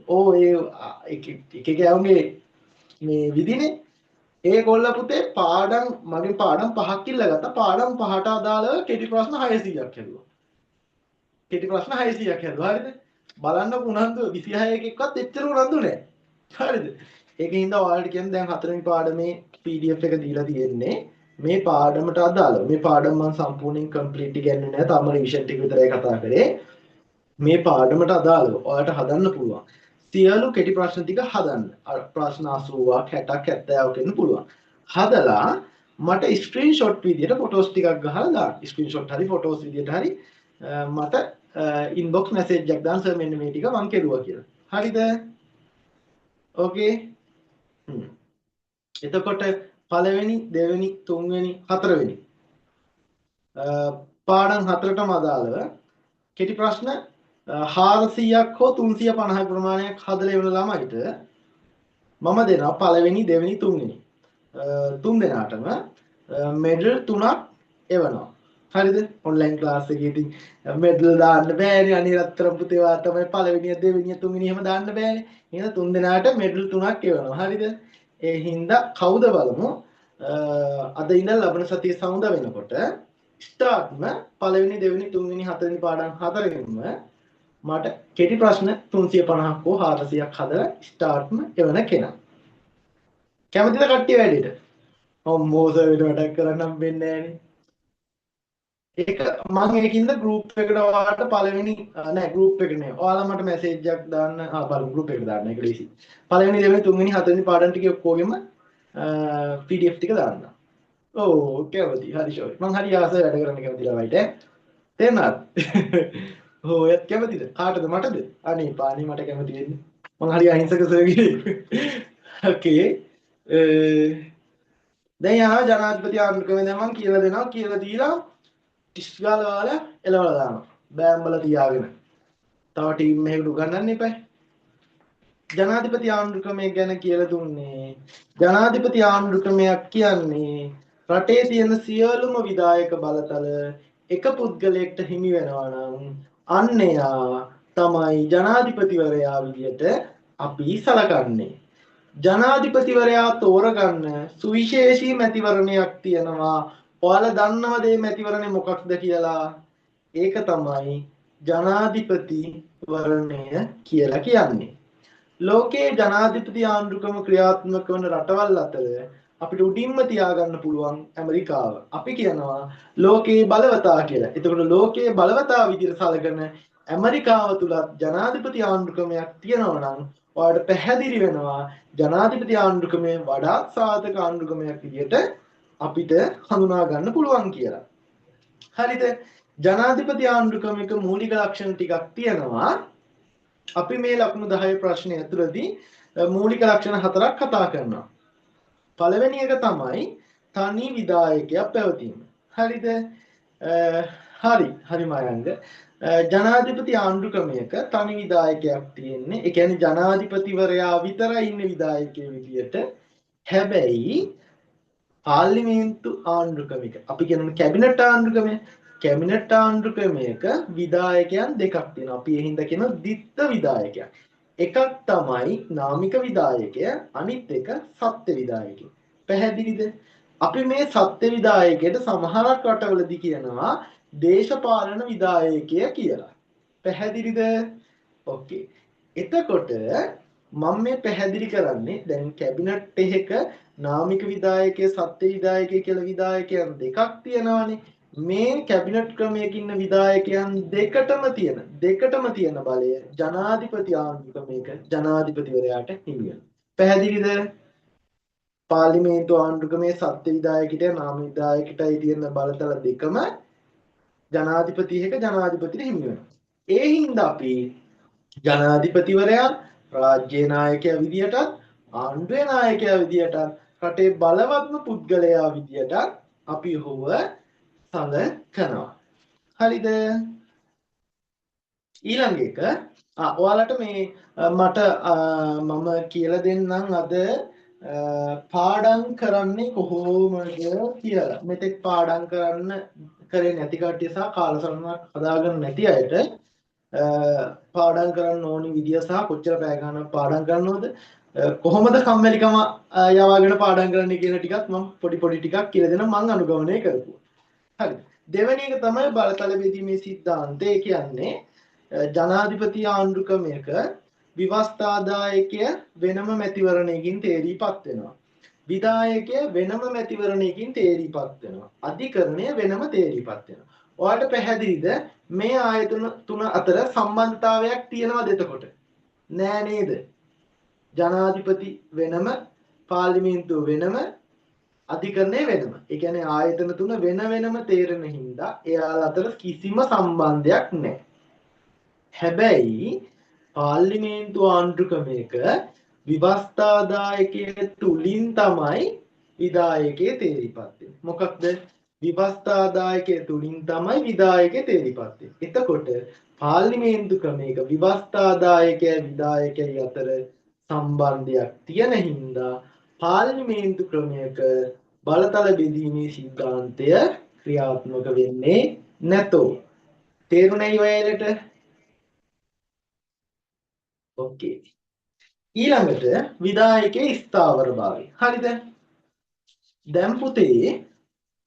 ඕ ඒ එක කෑවුනේ මේ විදිනේ ඒ කොල්ල පුතේ පාඩම් මගෙන් පාඩම් 5ක් ඉල්ලගත්තා. පාඩම් 5ට අදාළව කෙටි ප්‍රශ්න 600ක් හැදුවා. කෙටි ප්‍රශ්න 600ක් හැදුවා. හරිද? බලන්න උනන්දු 26 එකක්වත් එච්චර උනන්දු නැහැ. හරිද? ඒකින්ද ඔයාලට කියන්නේ දැන් හතරවෙනි පාඩමේ PDF එක දීලා තියෙන්නේ මේ පාඩමට අදාළව. මේ පාඩම මම සම්පූර්ණයෙන් කම්ප්ලීට් ඉගෙනුනේ නැහැ. තාම රිවිෂන් ටික විතරයි කතා කරේ. මේ පාඩමට අදාළව ඔයාලට හදන්න පුළුවන්. සියලු කෙටි ප්‍රශ්න ටික හදන්න. ප්‍රශ්න 80ක් 60ක් 70ක් වෙන්න පුළුවන්. හදලා මට ස්ක්‍රීන්ෂොට් විදියට ෆොටෝස් ටිකක් ගහලා දාන්න. ස්ක්‍රීන්ෂොට් හරි ෆොටෝස් විදියට හරි මට ඉන්බොක්ස් මැසේජ් එකක් දාන්න සර් මෙන්න මේ ටික මම කෙරුවා කියලා. හරිද? ඕකේ. එතකොට පළවෙනි දෙවෙනි තුන්වෙනි හතරවෙනි පාඩම් හතරටම අදාළව කෙටි ප්‍රශ්න 400ක් හෝ 350 ප්‍රමාණයක් හදලා ඉවර ළමයිට මම දෙනවා පළවෙනි දෙවෙනි තුන්වෙනි තුන් දෙනාටම මෙඩල් 3ක් එවනවා. හරිද? ඔන්ලයින් ක්ලාස් එකේ ඉතින් මෙඩල් දාන්න බෑනේ. අනිරත්තර පුතේවා තමයි පළවෙනිය දෙවෙනිය තුන්වෙනිය එහෙම දාන්න බෑනේ. එහෙනම් තුන් දෙනාට මෙඩල් 3ක් එවනවා. හරිද? ඒ හින්දා කවුද බලමු අද ඉඳන් ලබන සතියේ සමුද වෙනකොට ස්ටාර්ට්ම පළවෙනි දෙවෙනි තුන්වෙනි හතරවෙනි පාඩම් හතරෙන්ම මට කෙටි ප්‍රශ්න 350ක් හෝ 400ක් හදලා ස්ටාර්ට්ම එවන කෙනා. කැමතිද කට්ටිය වැඩේට? මොසර් වෙන වැඩක් කරන්නම් වෙන්නේ නැහනේ. ඒක මම ඒකින්ද ගෲප් එකට ඔයාලට පළවෙනි නෑ ගෲප් එක නේ. ඔයාලා මට මැසේජ් එකක් දාන්න. බලමු ගෲප් එකට දාන්න. ඒක ලේසි. පළවෙනි දෙවෙනි තුන්වෙනි හතරවෙනි පාඩම් ටික ඔක්කොගෙම PDF ටික දාන්න. ඕ කැමති. හරි ෂෝයි. මං හරි ආසයි වැඩ කරන්න කැමති ළමයිට. තේරුණාද? ඔයත් කැමතිද? කාටද මටද? අනේ පාණි මට කැමති වෙන්නේ. මං හරි අහිංසක සර් කෙනෙක්. ඕකේ. දැන් යනවා ජනාධිපති ආණ්ඩුක්‍රමය දැන් මං කියලා දෙනවා කියලා දීලා ටිස් ගාලා වල එලවලා දානවා. බෑම්බල තියාගෙන. තව ටීම් එකකට උගන්නන්න එපා. ජනාධිපති ආණ්ඩුක්‍රමය ගැන කියලා දුන්නේ. ජනාධිපති ආණ්ඩුක්‍රමයක් කියන්නේ රටේ තියෙන සියලුම විධායක බලතල එක පුද්ගලයෙක්ට හිමි වෙනවා නම් අන්න එයා තමයි ජනාධිපතිවරයා විදියට අපි සලකන්නේ. ජනාධිපතිවරයා තෝරගන්න සුවිශේෂී මැතිවරණයක් තියෙනවා. ඔයාලා දන්නවද මේ මැතිවරණය මොකක්ද කියලා? ඒක තමයි ජනාධිපතිවරණය කියලා කියන්නේ. ලෝකයේ ජනාධිපති ආණ්ඩුක්‍රම ක්‍රියාත්මක වන රටවල් අතර අපිට උඩින්ම තියාගන්න පුළුවන් ඇමරිකාව. අපි කියනවා ලෝකයේ බලවතා කියලා. එතකොට ලෝකයේ බලවතා විදිහට සැලකෙන ඇමරිකාව තුලත් ජනාධිපති ආණ්ඩුක්‍රමයක් තියෙනවා නම් ඔයාලට පැහැදිලි වෙනවා ජනාධිපති ආණ්ඩුක්‍රමය වඩාත් සාධක ආණ්ඩුක්‍රමයක් විදිහට අපිට හඳුනා ගන්න පුළුවන් කියලා. හරිද? ජනාධිපති ආණ්ඩුක්‍රමික මූලික ලක්ෂණ ටිකක් තියෙනවා. අපි මේ ලකුණු 10 ප්‍රශ්නය ඇතුළතදී මූලික ලක්ෂණ 4ක් කතා කරනවා. පළවෙනි එක තමයි තනි විධායකයක් පැවතීම. හරිද? හරි මයංග. ජනාධිපති ආණ්ඩුක්‍රමයක තනි විධායකයක් තියෙන්නේ. ඒ කියන්නේ ජනාධිපතිවරයා විතරයි ඉන්නේ විධායකයෙ විදියට. හැබැයි පාර්ලිමේන්තු ආණ්ඩුක්‍රමික අපි කියන කැබිනට් ආණ්ඩුක්‍රමය කැබිනට් ආණ්ඩුක්‍රමයක විධායකයන් දෙකක් තියෙනවා. අපි ඒ හින්දා කියන ද්විත්ව විධායකයන්. එකක් තමයි නාමික විධායකය, අනිත් එක සත්ත්ව විධායකය. පැහැදිලිද? අපි මේ සත්ත්ව විධායකයට සමහරක් රටවලදී කියනවා දේශපාලන විධායකය කියලා. පැහැදිලිද? ඕකේ. එතකොට මම මේ පැහැදිලි කරන්නේ දැන් කැබිනට් එකක නාමික විධායකය, සත්ත්ව විධායකය කියලා විධායකයන් දෙකක් තියෙනවානේ. මේ කැබිනට් ක්‍රමයක ඉන්න විධායකයන් දෙකටම තියෙන බලය ජනාධිපති ආණ්ඩුක්‍රමයක ජනාධිපතිවරයාට හිමි වෙනවා. පැහැදිලිද? පාර්ලිමේන්තු ආණ්ඩුක්‍රමයේ සත්ත්ව විධායකයට නාමික විධායකයටයි තියෙන බලතල දෙකම ජනාධිපතියක ජනාධිපතිට හිමි වෙනවා. ඒ හින්දා අපි ජනාධිපතිවරයා රාජ්‍ය නායකයා විදියටත් ආණ්ඩුවේ නායකයා විදියටත් රටේ බලවත්ම පුද්ගලයා විදියටත් අපි ඔහුව සලකනවා. හරිද? ඊළඟ එක ඔයාලට මේ මට මම කියලා දෙන්නම් අද පාඩම් කරන්නේ කොහොමද කියලා. මෙතෙක් පාඩම් කරේ නැති කට්ටිය සහ කාලසටහනක් හදාගන්න නැති අයට පාඩම් කරන්න ඕනි විදිය සහ කොච්චර පැය ගන්නක් පාඩම් කරනවද කොහොමද කම්මැලිකම යවාගෙන පාඩම් කරන්න කියන ටිකත් මම පොඩි ටිකක් කියලා දෙනවා මම අනුගමනය කරපුවා. හරි. දෙවෙනි එක තමයි බලතල බෙදීමේ සිද්ධාන්තය කියන්නේ ජනාධිපති ආණ්ඩුක්‍රමයක විවස්ථාදායකය වෙනම මැතිවරණයකින් තේරීපත් වෙනවා. විධායකය වෙනම මැතිවරණයකින් තේරීපත් වෙනවා. අධිකරණය වෙනම තේරීපත් වෙනවා. ඔයාලට පැහැදිලිද මේ ආයතන තුන අතර සම්බන්ධතාවයක් තියෙනවද එතකොට? නෑ නේද? ජනාධිපති වෙනම, පාර්ලිමේන්තුව වෙනම, අධිකරණය වෙනම. ඒ කියන්නේ ආයතන තුන වෙනම තේරෙන හින්දා එයාලා අතර කිසිම සම්බන්ධයක් නැහැ. හැබැයි පාර්ලිමේන්තු ආණ්ඩුක්‍රමයක විවස්ථාදායකයේ තුලින් තමයි විධායකයේ තේරිපත් වෙන්නේ. මොකක්ද? විවස්ථාදායකයේ තුලින් තමයි විධායකයේ තේරිපත් වෙන්නේ. එතකොට පාර්ලිමේන්තු ක්‍රමයක විවස්ථාදායකය විධායකය අතර සම්බන්ධයක් තියෙන හින්දා පාර්ලිමේන්තු ක්‍රමයක බලතල බෙදීමේ සිද්ධාන්තය ක්‍රියාත්මක වෙන්නේ නැතෝ. තේරුණයි ඔයාලට? ඕකේ. ඊළඟට විධායකයේ ස්ථාවරභාවය. හරිද? දැන් පුතේ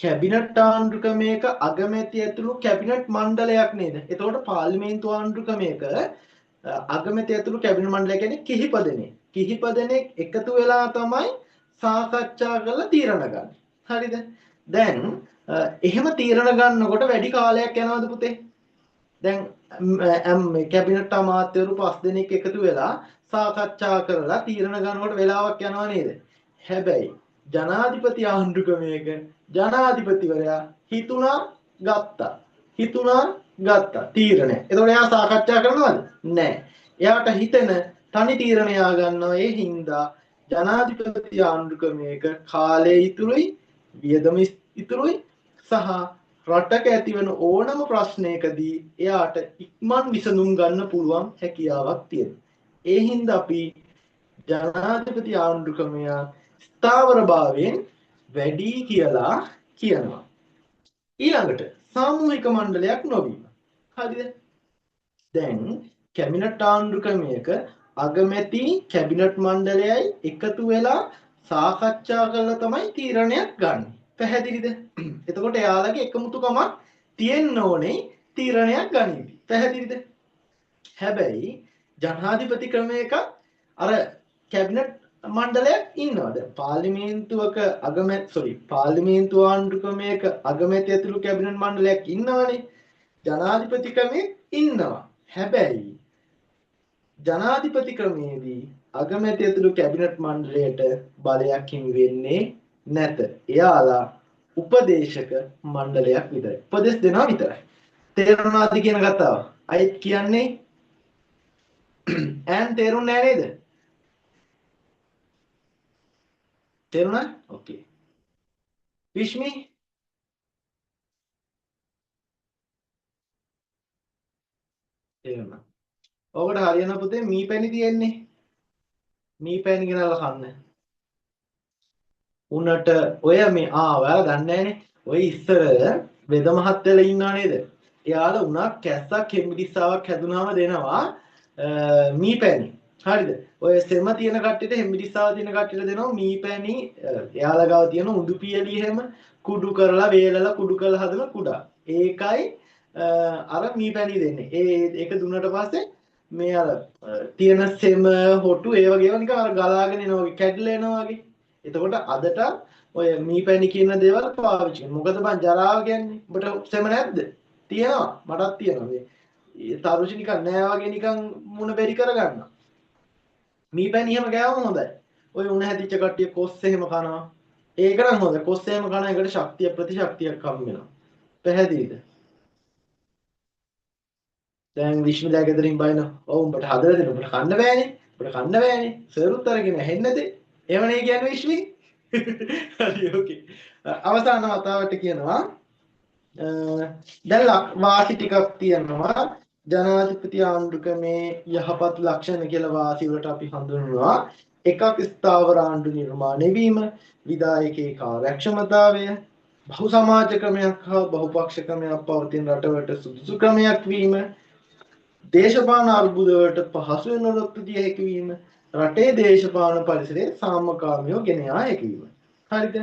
කැබිනට් ආණ්ඩුක්‍රමයක අගමැති ඇතුළු කැබිනට් මණ්ඩලයක් නේද? එතකොට පාර්ලිමේන්තු ආණ්ඩුක්‍රමයක අගමැති ඇතුළු කැබිනට් මණ්ඩලය කියන්නේ කිහිප දෙනෙක්. කිහිප දෙනෙක් එකතු වෙලා තමයි සාකච්ඡා කරලා තීරණ ගන්න. හරිද? දැන් එහෙම තීරණ ගන්නකොට වැඩි කාලයක් යනවද පුතේ? දැන් මේ කැබිනට් අමාත්‍යවරු 5 දෙනෙක් එකතු වෙලා සාකච්ඡා කරලා තීරණ ගන්නකොට වෙලාවක් යනවා නේද? හැබැයි ජනාධිපති ආණ්ඩුක්‍රමයක ජනාධිපතිවරයා හිතුණා ගත්තා තීරණය. එතකොට එයා සාකච්ඡා කරනවද? නැහැ. එයාට හිතෙන තනි තීරණය ගන්නවා. ඒ හින්දා ජනාධිපති ආණ්ඩුක්‍රමයක කාලය ඉතුරුයි, වියදම ඉතුරුයි සහ රටක ඇතිවන ඕනම ප්‍රශ්නයකදී එයාට ඉක්මන් විසඳුම් ගන්න පුළුවන් හැකියාවක් තියෙනවා. ඒ හින්දා අපි ජනාධිපති ආණ්ඩුක්‍රමය ස්ථාවරභාවයෙන් වැඩි කියලා කියනවා. ඊළඟට සාමූහික මණ්ඩලයක් නොවීම. හරිද? දැන් කැබිනට් ආණ්ඩුක්‍රමයක අගමැති කැබිනට් මණ්ඩලයයි එකතු වෙලා සාකච්ඡා කරලා තමයි තීරණයක් ගන්න. පැහැදිලිද? එතකොට එයාලගේ එකමුතුකමක් තියෙන්න ඕනේ තීරණයක් ගනිද්දී. පැහැදිලිද? හැබැයි ජනාධිපති ක්‍රමයක අර කැබිනට් මණ්ඩලයක් ඉන්නවා. දැන් පාර්ලිමේන්තු ආණ්ඩුක්‍රමයක අගමැති ඇතුළු කැබිනට් මණ්ඩලයක් ඉන්නවනේ. ජනාධිපති ක්‍රමයේ ඉන්නවා. හැබැයි ජනාධිපති ක්‍රමයේදී අගමැති ඇතුළු කැබිනට් මණ්ඩලයට බලයක් හිමි වෙන්නේ නැත. එයාලා උපදේශක මණ්ඩලයක් විතරයි. උපදෙස් දෙනවා විතරයි. තේරුණාද කියන කතාව? අයිත් කියන්නේ ඈන් තේරුන්නේ නැහැ නේද? තේරුණා? ඕකේ. විශ්මි තේරුණා. ඔකට හරියන පුතේ මීපැණි තියෙන්නේ. මීපැණි ගෙනල්ලා කන්න. උන්නට ඔය මේ ඔයාලා දන්නේ නැහනේ. ඔය ඉස්සර වෙද මහත්තයලා ඉන්නා නේද? එයාලා උණක් කැස්සක් හෙම්බිරිස්සාවක් හැදුනාම දෙනවා මීපැණි. හරිද? ඔය සෙම තියෙන කට්ටියට හෙම්බිරිස්සාව තියෙන කට්ටියට දෙනවා මීපැණි. එයාලා ගාව තියෙන උඳු පියලි හැම කුඩු කරලා වේලලා කුඩු කරලා හදන කුඩා. ඒකයි අර මීපැණි දෙන්නේ. ඒක දුන්නට පස්සේ මේ අර තියෙන සෙම හොටු ඒ වගේ ඒවා නිකන් අර ගලාගෙන එනවා වගේ කැඩලා එනවා වගේ. එතකොට අදට ඔය මීපැණි කියන දේවල් පාවිච්චි කරනවා. මොකද බං ජරාව කියන්නේ. ඔබට සෙම නැද්ද? තියෙනවා. මටත් තියෙනවා. මේ තරුෂි නිකන් නෑ වගේ නිකන් මුණ බැරි කරගන්නවා. මීපැණි එහෙම ගෑවම හොඳයි. ඔය උණ හැදිච්ච කට්ටිය කොස් එහෙම කනවා. ඒක නම් හොඳයි. කොස් එහෙම කන එකට ශක්තිය ප්‍රතිශක්තියක් හම් වෙනවා. පැහැදිලිද? දැන් විශ්මලා ගෙදරින් බයින ඔව් උඹට හදලා දෙන්න උඹට කන්න බෑනේ. උඹට කන්න බෑනේ. සරුත් අරගෙන ඇහෙන්නද? එහෙමනේ කියන්නේ විශ්මි. හරි ඕකේ. අවසාන වතාවට කියනවා දැන් වාසි ටිකක් තියෙනවා. ජනාධිපති ආණ්ඩුක්‍රමේ යහපත් ලක්ෂණ කියලා වාසි වලට අපි හඳුන්වනවා. එකක් ස්ථාවර ආණ්ඩු නිර්මාණය වීම, විධායකයේ කාර්යක්ෂමතාවය, බහු සමාජ ක්‍රමයක් හා බහුපක්ෂ ක්‍රමයක් පවතින රටවලට සුදුසු ක්‍රමයක් වීම, දේශපාලන අර්බුද වලට පහසුවෙන් ඔරොත්තු දිය හැකි වීම, රටේ දේශපාලන පරිසරයේ සාමකාමීව ගෙන යා හැකි වීම. හරිද?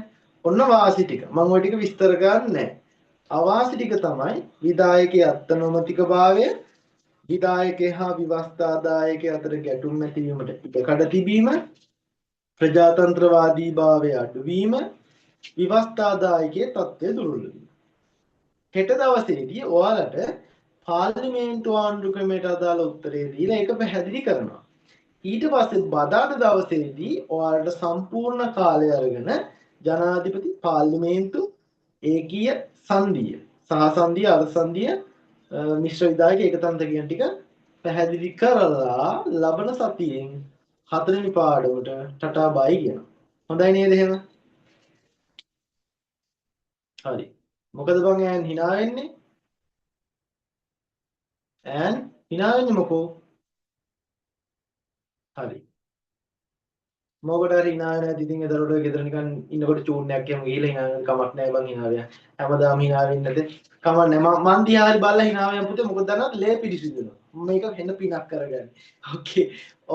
ඔන්න වාසි ටික. මම ওই ටික විස්තර කරන්නේ නැහැ. අවාසි ටික තමයි විධායකයේ අත්නොමතිකභාවය, විධායකයා හා විවස්ථාදායකයා අතර ගැටුම් ඇතිවීමට ඉඩකඩ තිබීම, ප්‍රජාතන්ත්‍රවාදී භාවය අඩුවීම, විවස්ථාදායකයේ තත්ත්වය දුර්වල වීම. හෙට දවසේදී ඔයාලට පාර්ලිමේන්තු ආණ්ඩුක්‍රමයට අදාළ උත්තරේ දීලා ඒක පැහැදිලි කරනවා. ඊට පස්සේ බදාදා දවසේදී ඔයාලට සම්පූර්ණ කාලය අරගෙන ජනාධිපති පාර්ලිමේන්තු ඒකීය සංධිය සහසන්ධිය අරසන්ධිය මිශ්‍ර විධායක ඒකතන්ත්‍ර කියන ටික පැහැදිලි කරලා ලබන සතියෙන් හතරවෙනි පාඩමට ටටා බයි කියනවා. හොඳයි නේද එහෙම? හරි. මොකද බං ඈන් hina වෙන්නේ? ඈන් hina වෙන්නේ මොකෝ? හරි. මොකට හරි hina වෙන්නේ නැති ඉතින් එතකොට ඔය ගෙදර නිකන් ඉන්නකොට චූන් එකක් එහෙම ගිහලා hina වෙන කමක් නැහැ බං hina වෙන. හැමදාම hina වෙන්නේ නැතේ. කමක් නැහැ. මන් දිහා හරි බලලා hina වෙන පුතේ මොකද දන්නවද? ලේ පිරිසිදුනවා. මේක වෙන පිනක් කරගන්න. ඕකේ.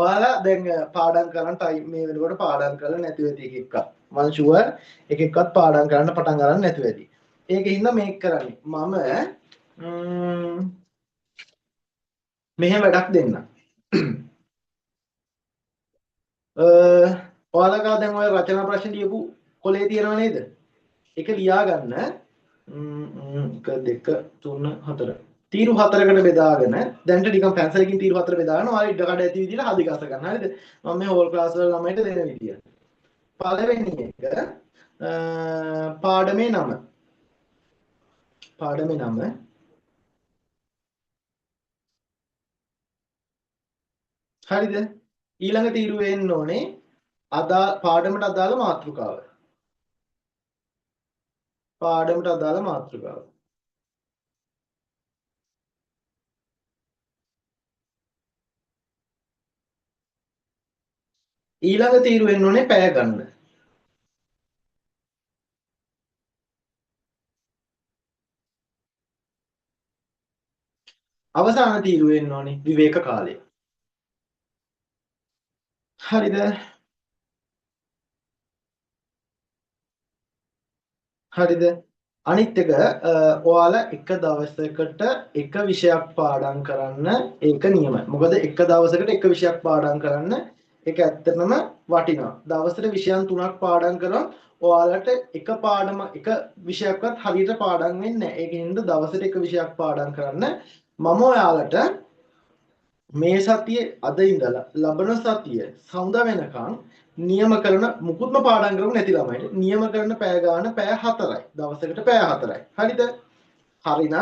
ඔයාලා දැන් පාඩම් කරන් ටයිම් මේ වෙනකොට පාඩම් කරලා නැති වෙති එක එකක්. මං ෂුවර් එක එකක්වත් පාඩම් කරන්න පටන් ගන්න නැති වෙති. ඒකින්ද මේක කරන්නේ. මම මෙහෙම වැඩක් දෙන්න. ඔයාලලා දැන් ඔය රචනා ප්‍රශ්න ලියපු කොලේ තියෙනව නේද? ඒක ලියා ගන්න. 1 2 3 4 තීරු 4කට බෙදාගෙන දැන්ට නිකන් පැන්සලකින් තීරු 4 බෙදාගෙන ඔයාලා ඉඩ කඩ ඇති විදිහට හදි ගස ගන්න. හරිද? මම මේ හෝල් ක්ලාස් වල ළමයිට දෙන විදිය. පළවෙනි එක පාඩමේ නම. පාඩමේ නම හරිද? ඊළඟ තීරුවේ එන්න ඕනේ පාඩමට අදාළ මාතෘකාව. පාඩමට අදාළ මාතෘකාව. ඊළඟ තීරුව එන්න ඕනේ පැය ගන්න. අවසාන තීරුව එන්න ඕනේ විවේක කාලය. හරිද? හරිද? අනිත් එක ඔයාලා එක දවසකට එක විෂයක් පාඩම් කරන්න ඒක නියමයි. මොකද එක දවසකට එක විෂයක් පාඩම් කරන්න ඒක ඇත්තටම වටිනවා. දවසට විෂයන් 3ක් පාඩම් කරොත් ඔයාලට එක විෂයක්වත් හරියට පාඩම් වෙන්නේ නැහැ. ඒකින්ද දවසට එක විෂයක් පාඩම් කරන්න මම ඔයාලට මේ සතියේ අද ඉඳලා ලබන සතිය සඳ වෙනකන් නියම කරන මුකුත්ම පාඩම් කරමු නැති ළමයිට නියම කරන පැය ගාන පැය 4යි. දවසකට පැය 4යි. හරිද? හරිනම්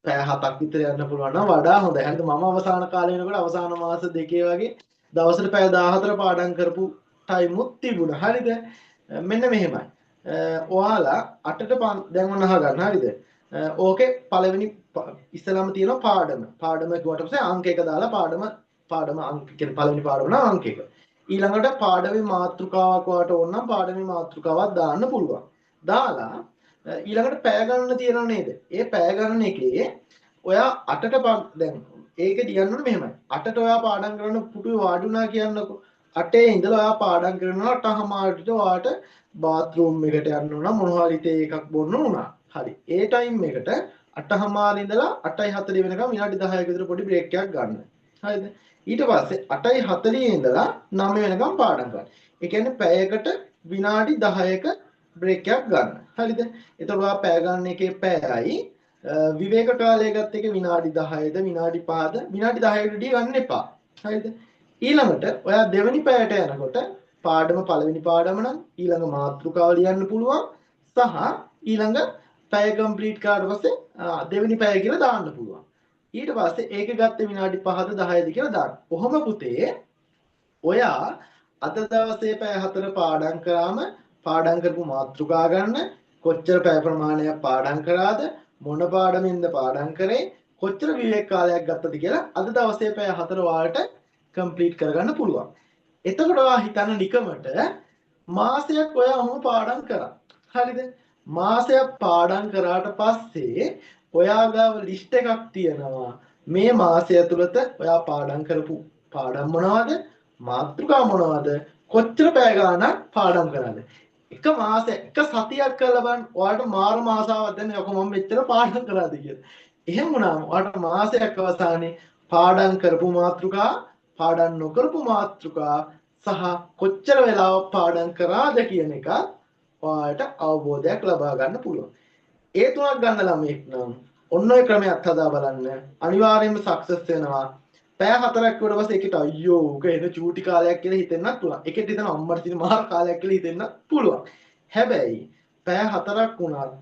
පැය 7ක් විතර යන්න පුළුවන් නම් වඩා හොඳයි. හරිද? මම අවසාන කාලේ වෙනකොට අවසාන මාස දෙකේ වගේ දවසට පැය 14 පාඩම් කරපු ටයිම් උත් තිබුණා. හරිද? මෙන්න මෙහෙමයි. ඔයාලා 8ට දැන් ඔන්න අහගන්න. හරිද? ඕකේ පළවෙනි ඉස්සලම තියෙනවා පාඩම. පාඩම කිව්වට පස්සේ අංක එක දාලා පාඩම අංක කියන්නේ පළවෙනි පාඩම නම් අංක එක. ඊළඟට පාඩමේ මාතෘකාවක් වාට ඕන නම් පාඩමේ මාතෘකාවක් දාන්න පුළුවන්. දාලා ඊළඟට පැය ගණන තියෙනව නේද? ඒ පැය ගණන එකේ ඔයා 8ට දැන් ඒක කියන්න මෙහෙමයි. 8ට ඔයා පාඩම් කරන පුටුවේ වාඩි වුණා කියන්නකෝ. 8 ඉඳලා ඔයා පාඩම් කරනවා 8:00ට ඔයාට බාත්රූම් එකට යන්න උනා මොනවා හරි තේ එකක් බොන්න උනා. හරි. ඒ ටයිම් එකට 8:00 ඉඳලා 8:40 වෙනකම් විනාඩි 10ක විතර පොඩි බ්‍රේක් එකක් ගන්න. හරිද? ඊට පස්සේ 8:40 ඉඳලා 9 වෙනකම් පාඩම් කරන්න. ඒ කියන්නේ පැයකට විනාඩි 10ක බ්‍රේක් එකක් ගන්න. හරිද? එතකොට ඔයා පැය ගන්න එකේ පැයයි විවේක කාලය ගත්ත එක විනාඩි 10ද විනාඩි 5ද විනාඩි 10කට ගන්න එපා. හරිද? ඊළඟට ඔයා දෙවෙනි පැයට යනකොට පාඩම පළවෙනි පාඩම නම් ඊළඟ මාතෘකාව ලියන්න පුළුවන් සහ ඊළඟ පැය කම්ප්ලීට් කරාට පස්සේ දෙවෙනි පැය කියලා දාන්න පුළුවන්. ඊට පස්සේ ඒක ගත්තේ විනාඩි 5ද 10ද කියලා දාන්න. කොහොම පුතේ ඔයා අද දවසේ පැය 4 පාඩම් කරාම පාඩම් කරපු මාතෘකා ගන්න කොච්චර පැය ප්‍රමාණයක් පාඩම් කරාද මොන පාඩමින්ද පාඩම් කරේ කොච්චර විවේක කාලයක් ගත්තද කියලා අද දවසේ පැය 4 වාලට කම්ප්ලීට් කරගන්න පුළුවන්. එතකොට ඔයා හිතන්න නිකමට මාසයක් ඔයා ඔහොම පාඩම් කරා. හරිද? මාසයක් පාඩම් කරාට පස්සේ ඔයා ගාව ලිස්ට් එකක් තියෙනවා. මේ මාසය තුලත ඔයා පාඩම් කරපු පාඩම් මොනවද? මාතෘකා මොනවද? කොච්චර පැය ගාණක් පාඩම් කරාද? එක මාසයක් එක සතියක් කරලා බලන්න ඔයාලට මාර මාසාවක් දැන් යකෝ මම මෙච්චර පාඩම් කරාද කියලා. එහෙම වුණාම ඔයාලට මාසයක් අවසානයේ පාඩම් කරපු මාතෘකා, පාඩම් නොකරපු මාතෘකා සහ කොච්චර වෙලාවක් පාඩම් කරාද කියන එක ඔයාලට අවබෝධයක් ලබා ගන්න පුළුවන්. ඒ තුනක් ගන්න ළමෙක් නම් ඔන්න ඔය ක්‍රමයක් හදා බලන්න. අනිවාර්යයෙන්ම සක්සස් වෙනවා. පැය 4ක් ඊට පස්සේ එකට අයියෝ උක එන චූටි කාලයක් කියලා හිතෙන්නත් පුළුවන්. එකට හිතන අම්මට තියෙන මහා කාලයක් කියලා හිතෙන්නත් පුළුවන්. හැබැයි පැය 4ක් වුණත්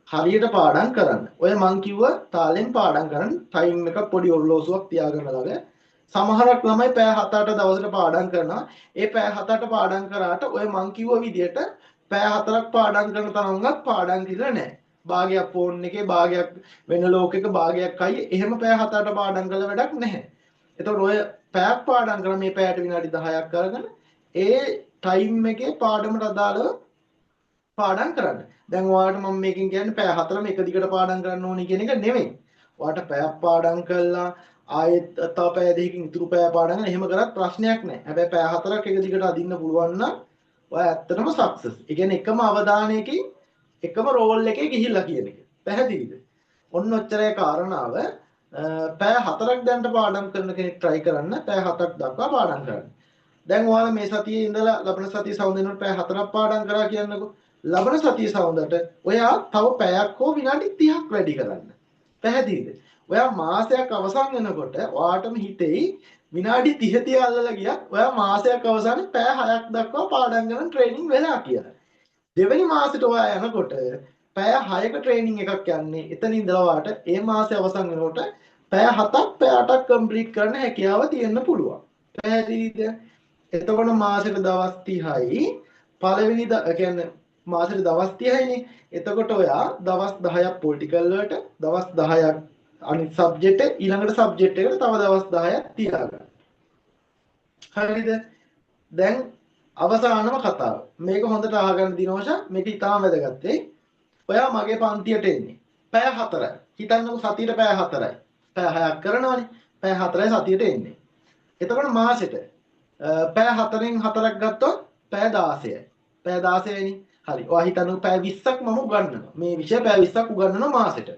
හරියට පාඩම් කරන්න. ඔය මං කිව්ව තාලෙන් පාඩම් කරන්න ටයිම් එක පොඩි ඔරලෝසුවක් තියාගන්න ළඟ සමහරක් ළමයි පැය 7-8 දවසට පාඩම් කරනවා. ඒ පැය 7-8 පාඩම් කරාට ඔය මං කිව්ව විදිහට පැය 4ක් පාඩම් කරන තරම්වත් පාඩම් කියලා නැහැ. භාගයක් ෆෝන් එකේ භාගයක් වෙන ලෝකෙක භාගයක් අය එහෙම පැය 7-8 පාඩම් කළ වැඩක් නැහැ. එතකොට ඔය පැයක් පාඩම් කරලා මේ පැයට විනාඩි 10ක් කරගෙන ඒ ටයිම් එකේ පාඩමට අදාළව පාඩම් කරන්න. දැන් ඔයාලට මම මේකෙන් කියන්නේ පැය 4ම එක දිගට පාඩම් කරන්න ඕනේ කියන එක නෙමෙයි. ඔයාලට පැයක් පාඩම් කළා ආයෙත් තව පැය දෙකකින් ඉතුරු පැය පාඩම් කරන එහෙම කරත් ප්‍රශ්නයක් නැහැ. හැබැයි පැය 4ක් එක දිගට අදින්න පුළුවන් නම් ඔයා ඇත්තටම සක්සස්. ඒ කියන්නේ එකම අවධානයකින් එකම රෝල් එකේ ගිහිල්ලා කියන එක. පැහැදිලිද? ඔන්න ඔච්චරයි කාරණාව. පැය 4ක් දැන්ට පාඩම් කරන කෙනෙක් try කරන්න පැය 7ක් දක්වා පාඩම් කරන්න. දැන් ඔයාලා මේ සතියේ ඉඳලා ලබන සතිය සවුන්ද වෙනකොට පැය 4ක් පාඩම් කරා කියන්නකෝ. ලබන සතිය සවුන්දට ඔයා තව පැයක් හෝ විනාඩි 30ක් වැඩි කරන්න. පැහැදිලිද? ඔයා මාසයක් අවසන් වෙනකොට ඔයාටම හිතෙයි විනාඩි 30 30 අල්ලලා ගියා. ඔයා මාසයක් අවසානයේ පැය 6ක් දක්වා පාඩම් කරන ට්‍රේනින් වෙලා කියලා. දෙවෙනි මාසෙට ඔයා යනකොට පැය 6ක ට්‍රේනින් එකක් යන්නේ. එතන ඉඳලා ඔයාට ඒ මාසේ අවසන් වෙනකොට පැය 7ක් පැය 8ක් කම්ප්ලීට් කරන්න හැකියාව තියෙන්න පුළුවන්. පැහැදිලිද? එතකොට මාසෙට දවස් 30යි පළවෙනි කියන්නේ මාසෙට දවස් 30යිනේ. එතකොට ඔයා දවස් 10ක් පොලිටිකල් වලට දවස් 10ක් අනිත් සබ්ජෙක්ට් ඊළඟට සබ්ජෙක්ට් එකට තව දවස් 10ක් තියාගන්න. හරිද? දැන් අවසානම කතාව. මේක හොඳට අහගන්න දිනෝෂා. මේක ඉතාම වැදගත් වෙයි. ඔයා මගේ පන්තියට එන්නේ. පැය 4යි. හිතන්නකෝ සතියට පැය 4යි. පැය 6ක් කරනවනේ. පැය 4යි සතියට එන්නේ. එතකොට මාසෙට පැය 4න් 4ක් ගත්තොත් පැය 16යි. පැය 16යිනේ. හරි. ඔයා හිතන්නකෝ පැය 20ක් මම උගන්වනවා. මේ විෂය පැය 20ක් උගන්වනවා මාසෙට.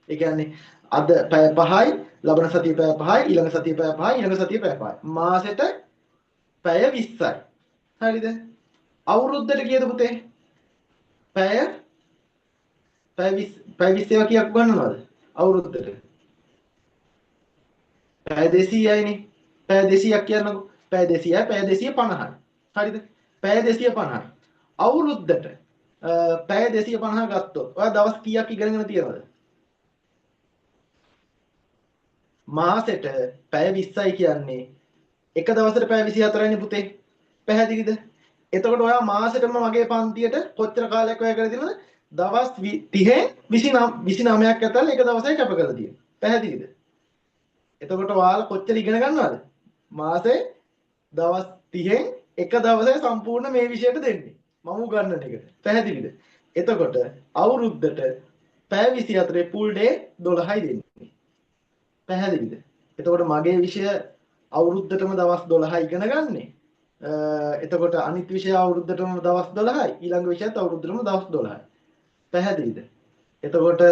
ඒ කියන්නේ අද පැය 5යි, ලබන සතියේ පැය 5යි, ඊළඟ සතියේ පැය 5යි, ඊළඟ සතියේ පැය 5යි. මාසෙට පැය 20යි. හරිද? අවුරුද්දට කීයද පුතේ? පැය 20 කීයක් උගන්වනවද? අවුරුද්දට. පැය 200යිනේ. පැය 200ක් කියන්නකෝ. පැය 200යි, පැය 250යි. හරිද? පැය 250යි. අවුරුද්දට පැය 250 ගත්තොත් ඔයා දවස් කීයක් ඉගෙනගෙන තියෙනවද? මාසෙට පැය 20යි කියන්නේ එක දවසට පැය 24යිනේ පුතේ. පැහැදිලිද? එතකොට ඔයා මාසෙටම මගේ පන්තියට කොච්චර කාලයක් ඔය කරලා තියෙනවද? දවස් 30 29ක් ඇතල් එක දවසයි කැප කරලා තියෙනවා. පැහැදිලිද? එතකොට ඔයාලා කොච්චර ඉගෙන ගන්නවද? මාසේ දවස් 30න් එක දවසේ සම්පූර්ණ මේ විෂයට දෙන්නේ. මම උගන්වන එකට. පැහැදිලිද? එතකොට අවුරුද්දට පැය 24 full day 12යි දෙන්නේ. පැහැදිලිද? එතකොට මගේ විෂය අවුරුද්දටම දවස් 12 ඉගෙන ගන්නේ. එතකොට අනිත් විෂය අවුරුද්දටම දවස් 12යි. ඊළඟ විෂයත් අවුරුද්දටම දවස් 12යි. පැහැදිලිද? එතකොට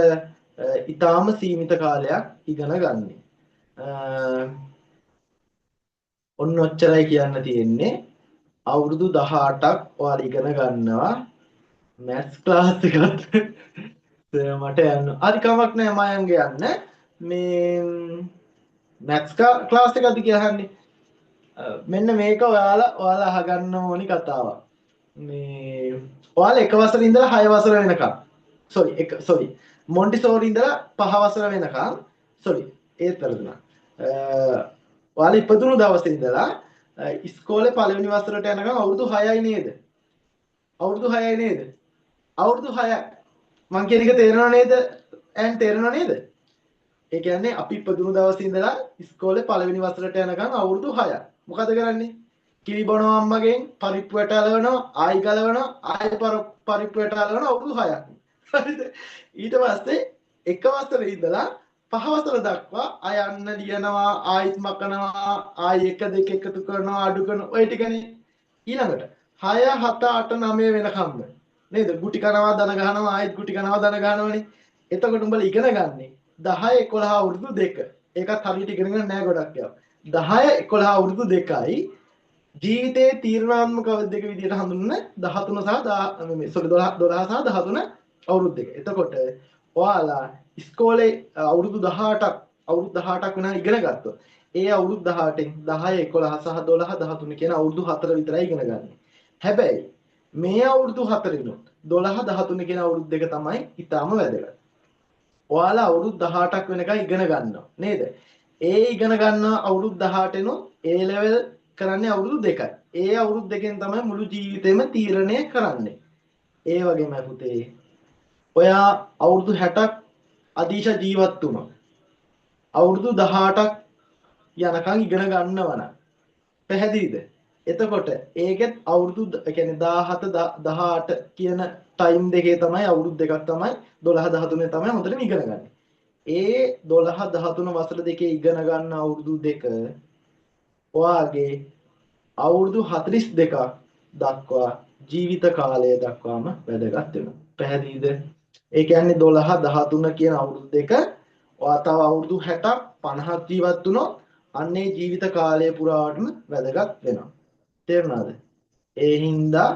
ඊටාම සීමිත කාලයක් ඉගෙන ගන්න. ඔන්න ඔච්චරයි කියන්න තියෙන්නේ. අවුරුදු 18ක් ඔයාලා ඉගෙන ගන්නවා මැත්ස් ක්ලාස් එකත් මට යන්න. හරි කමක් නෑ මයන්ගේ යන්න. මේ මැත්ස් ක්ලාස් එකද කියන්නේ මෙන්න මේක ඔයාලා අහගන්න ඕනි කතාවක්. මේ ඔයාලා එක වසරේ ඉඳලා 6 වසර වෙනකම් මොන්ටිසෝරි ඉඳලා 5 වසර වෙනකම් ඒත් වැරදුනා. ඔයාලා ඉපදුණු දවසේ ඉඳලා ඉස්කෝලේ පළවෙනි වසරට යනකම් අවුරුදු 6යි නේද? අවුරුදු 6යි නේද? අවුරුදු 6යි. මං කියන එක තේරෙනව නේද? තේරෙනව නේද? ඒ කියන්නේ අපි ඉපදුණු දවසේ ඉඳලා ඉස්කෝලේ පළවෙනි වසරට යනකම් අවුරුදු 6යි. මොකද කරන්නේ? කිරි බොනවා අම්මගෙන්, පරිප්පු වැට අලවනවා, ආයි ගලවනවා, ආයි පරිප්පු වැට අලවනවා අවුරුදු 6ක්. හරිද? ඊට පස්සේ එක වසරේ ඉඳලා 5 වසර දක්වා අයන්න ලියනවා, ආයිත් මකනවා, ආයි 1 2 එකතු කරනවා, අඩු කරනවා, ඔය ටිකනේ. ඊළඟට 6 7 8 9 වෙනකම්ම නේද? ගුටි කනවා, දන ගහනවා, ආයිත් ගුටි කනවා, දන ගහනවනේ. එතකොට උඹලා ඉගෙන ගන්නේ 10 11 අවුරුදු 2. ඒකත් හරියට ඉගෙනගෙන නැහැ ගොඩක් ඒවා. 10 11 අවුරුදු 2යි ජීවිතයේ තීරණාත්මක දෙක විදිහට හඳුන්වන 13 සහ 12 සහ 13 අවුරුදු දෙක. එතකොට ඔයාලා ඉස්කෝලේ අවුරුදු 18ක් වෙනා ඉගෙන ගත්තොත් ඒ අවුරුදු 18න් 10 11 සහ 12 13 කියන අවුරුදු 4 විතරයි ඉගෙන ගන්න. හැබැයි මේ අවුරුදු 4ිනුත් 12 13 කියන අවුරුදු දෙක තමයි ඊටාම වැදගත්. ඔයාලා අවුරුදු 18ක් වෙනකන් ඉගෙන ගන්නවා නේද? ඒ ඉගෙන ගන්න අවුරුදු 18 नो A level කරන්නේ අවුරුදු 2යි. ඒ අවුරුදු දෙකෙන් තමයි මුළු ජීවිතේම තීරණය කරන්නේ. ඒ වගේම පුතේ ඔයා අවුරුදු 60ක් අදීශ ජීවත් වුණා. අවුරුදු 18ක් යනකම් ඉගෙන ගන්නවනම් පැහැදිලිද? එතකොට ඒකෙත් අවුරුදු කියන්නේ 17 18 කියන ටයිම් දෙකේ තමයි අවුරුදු දෙකක් තමයි 12 13 තමයි හොඳටම ඉගෙන ගන්න. ඒ 12 13 වසර දෙකේ ඉගෙන ගන්න අවුරුදු දෙක ඔයාගේ අවුරුදු 42ක් දක්වා ජීවිත කාලය දක්වාම වැදගත් වෙනවා. පැහැදිලිද? ඒ කියන්නේ 12 13 කියන අවුරුදු දෙක ඔයා තව අවුරුදු 60ක් 50ක් ජීවත් වුණොත් අන්නේ ජීවිත කාලය පුරාවටම වැදගත් වෙනවා. තේරුණාද? ඒ හින්දා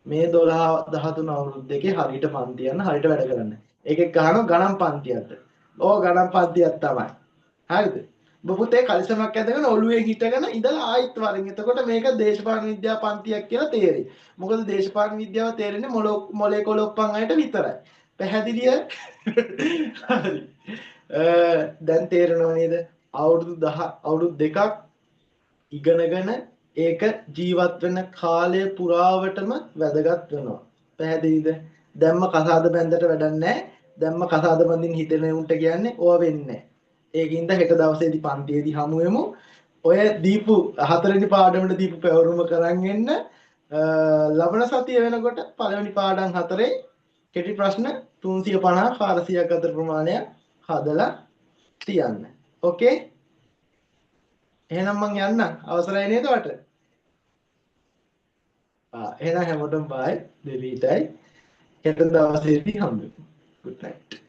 මේ 12 13 අවුරුදු දෙකේ හරියට පන්ති යන හරියට වැඩ කරන්න. ඒකෙත් ගහනවා ගණන් පන්තියක්ද? ඕ ගණන් පන්තියක් තමයි. හරිද? ඔබ පුතේ කලිසමක් ඇදගෙන ඔළුවේ හිටගෙන ඉඳලා ආයිත් වරින්. එතකොට මේක දේශපාලන විද්‍යාව පන්තියක් කියලා තේරෙයි. මොකද දේශපාලන විද්‍යාව තේරෙන්නේ මොලේ කොලොප්පන් අයට විතරයි. පැහැදිලිය? හරි. දැන් තේරෙනව නේද? අවුරුදු දෙකක් ඉගෙනගෙන ඒක ජීවත් වෙන කාලය පුරාවටම වැදගත් වෙනවා. පැහැදිලිද? දැම්ම කසාද බැන්දට වැඩක් නැහැ. දැම්ම කසාද බඳින්න හිතෙන උන්ට කියන්නේ ඕව වෙන්නේ නැහැ. ඒකින්ද හෙට දවසේදී පන්තියේදී හමු වෙමු. ඔය දීපු 4 වෙනි පාඩමට දීපු පැවරුම කරන් එන්න. ලබන සතිය වෙනකොට පළවෙනි පාඩම් 4 කෙටි ප්‍රශ්න 350 400ක් අතර ප්‍රමාණයක් හදලා තියන්න. ඕකේ? එහෙනම් මං යන්න අවසරයි නේද වට? එහෙනම් හැමෝටම බයි දෙවියටයි හෙට දවසේදී හම්බෙමු. good night.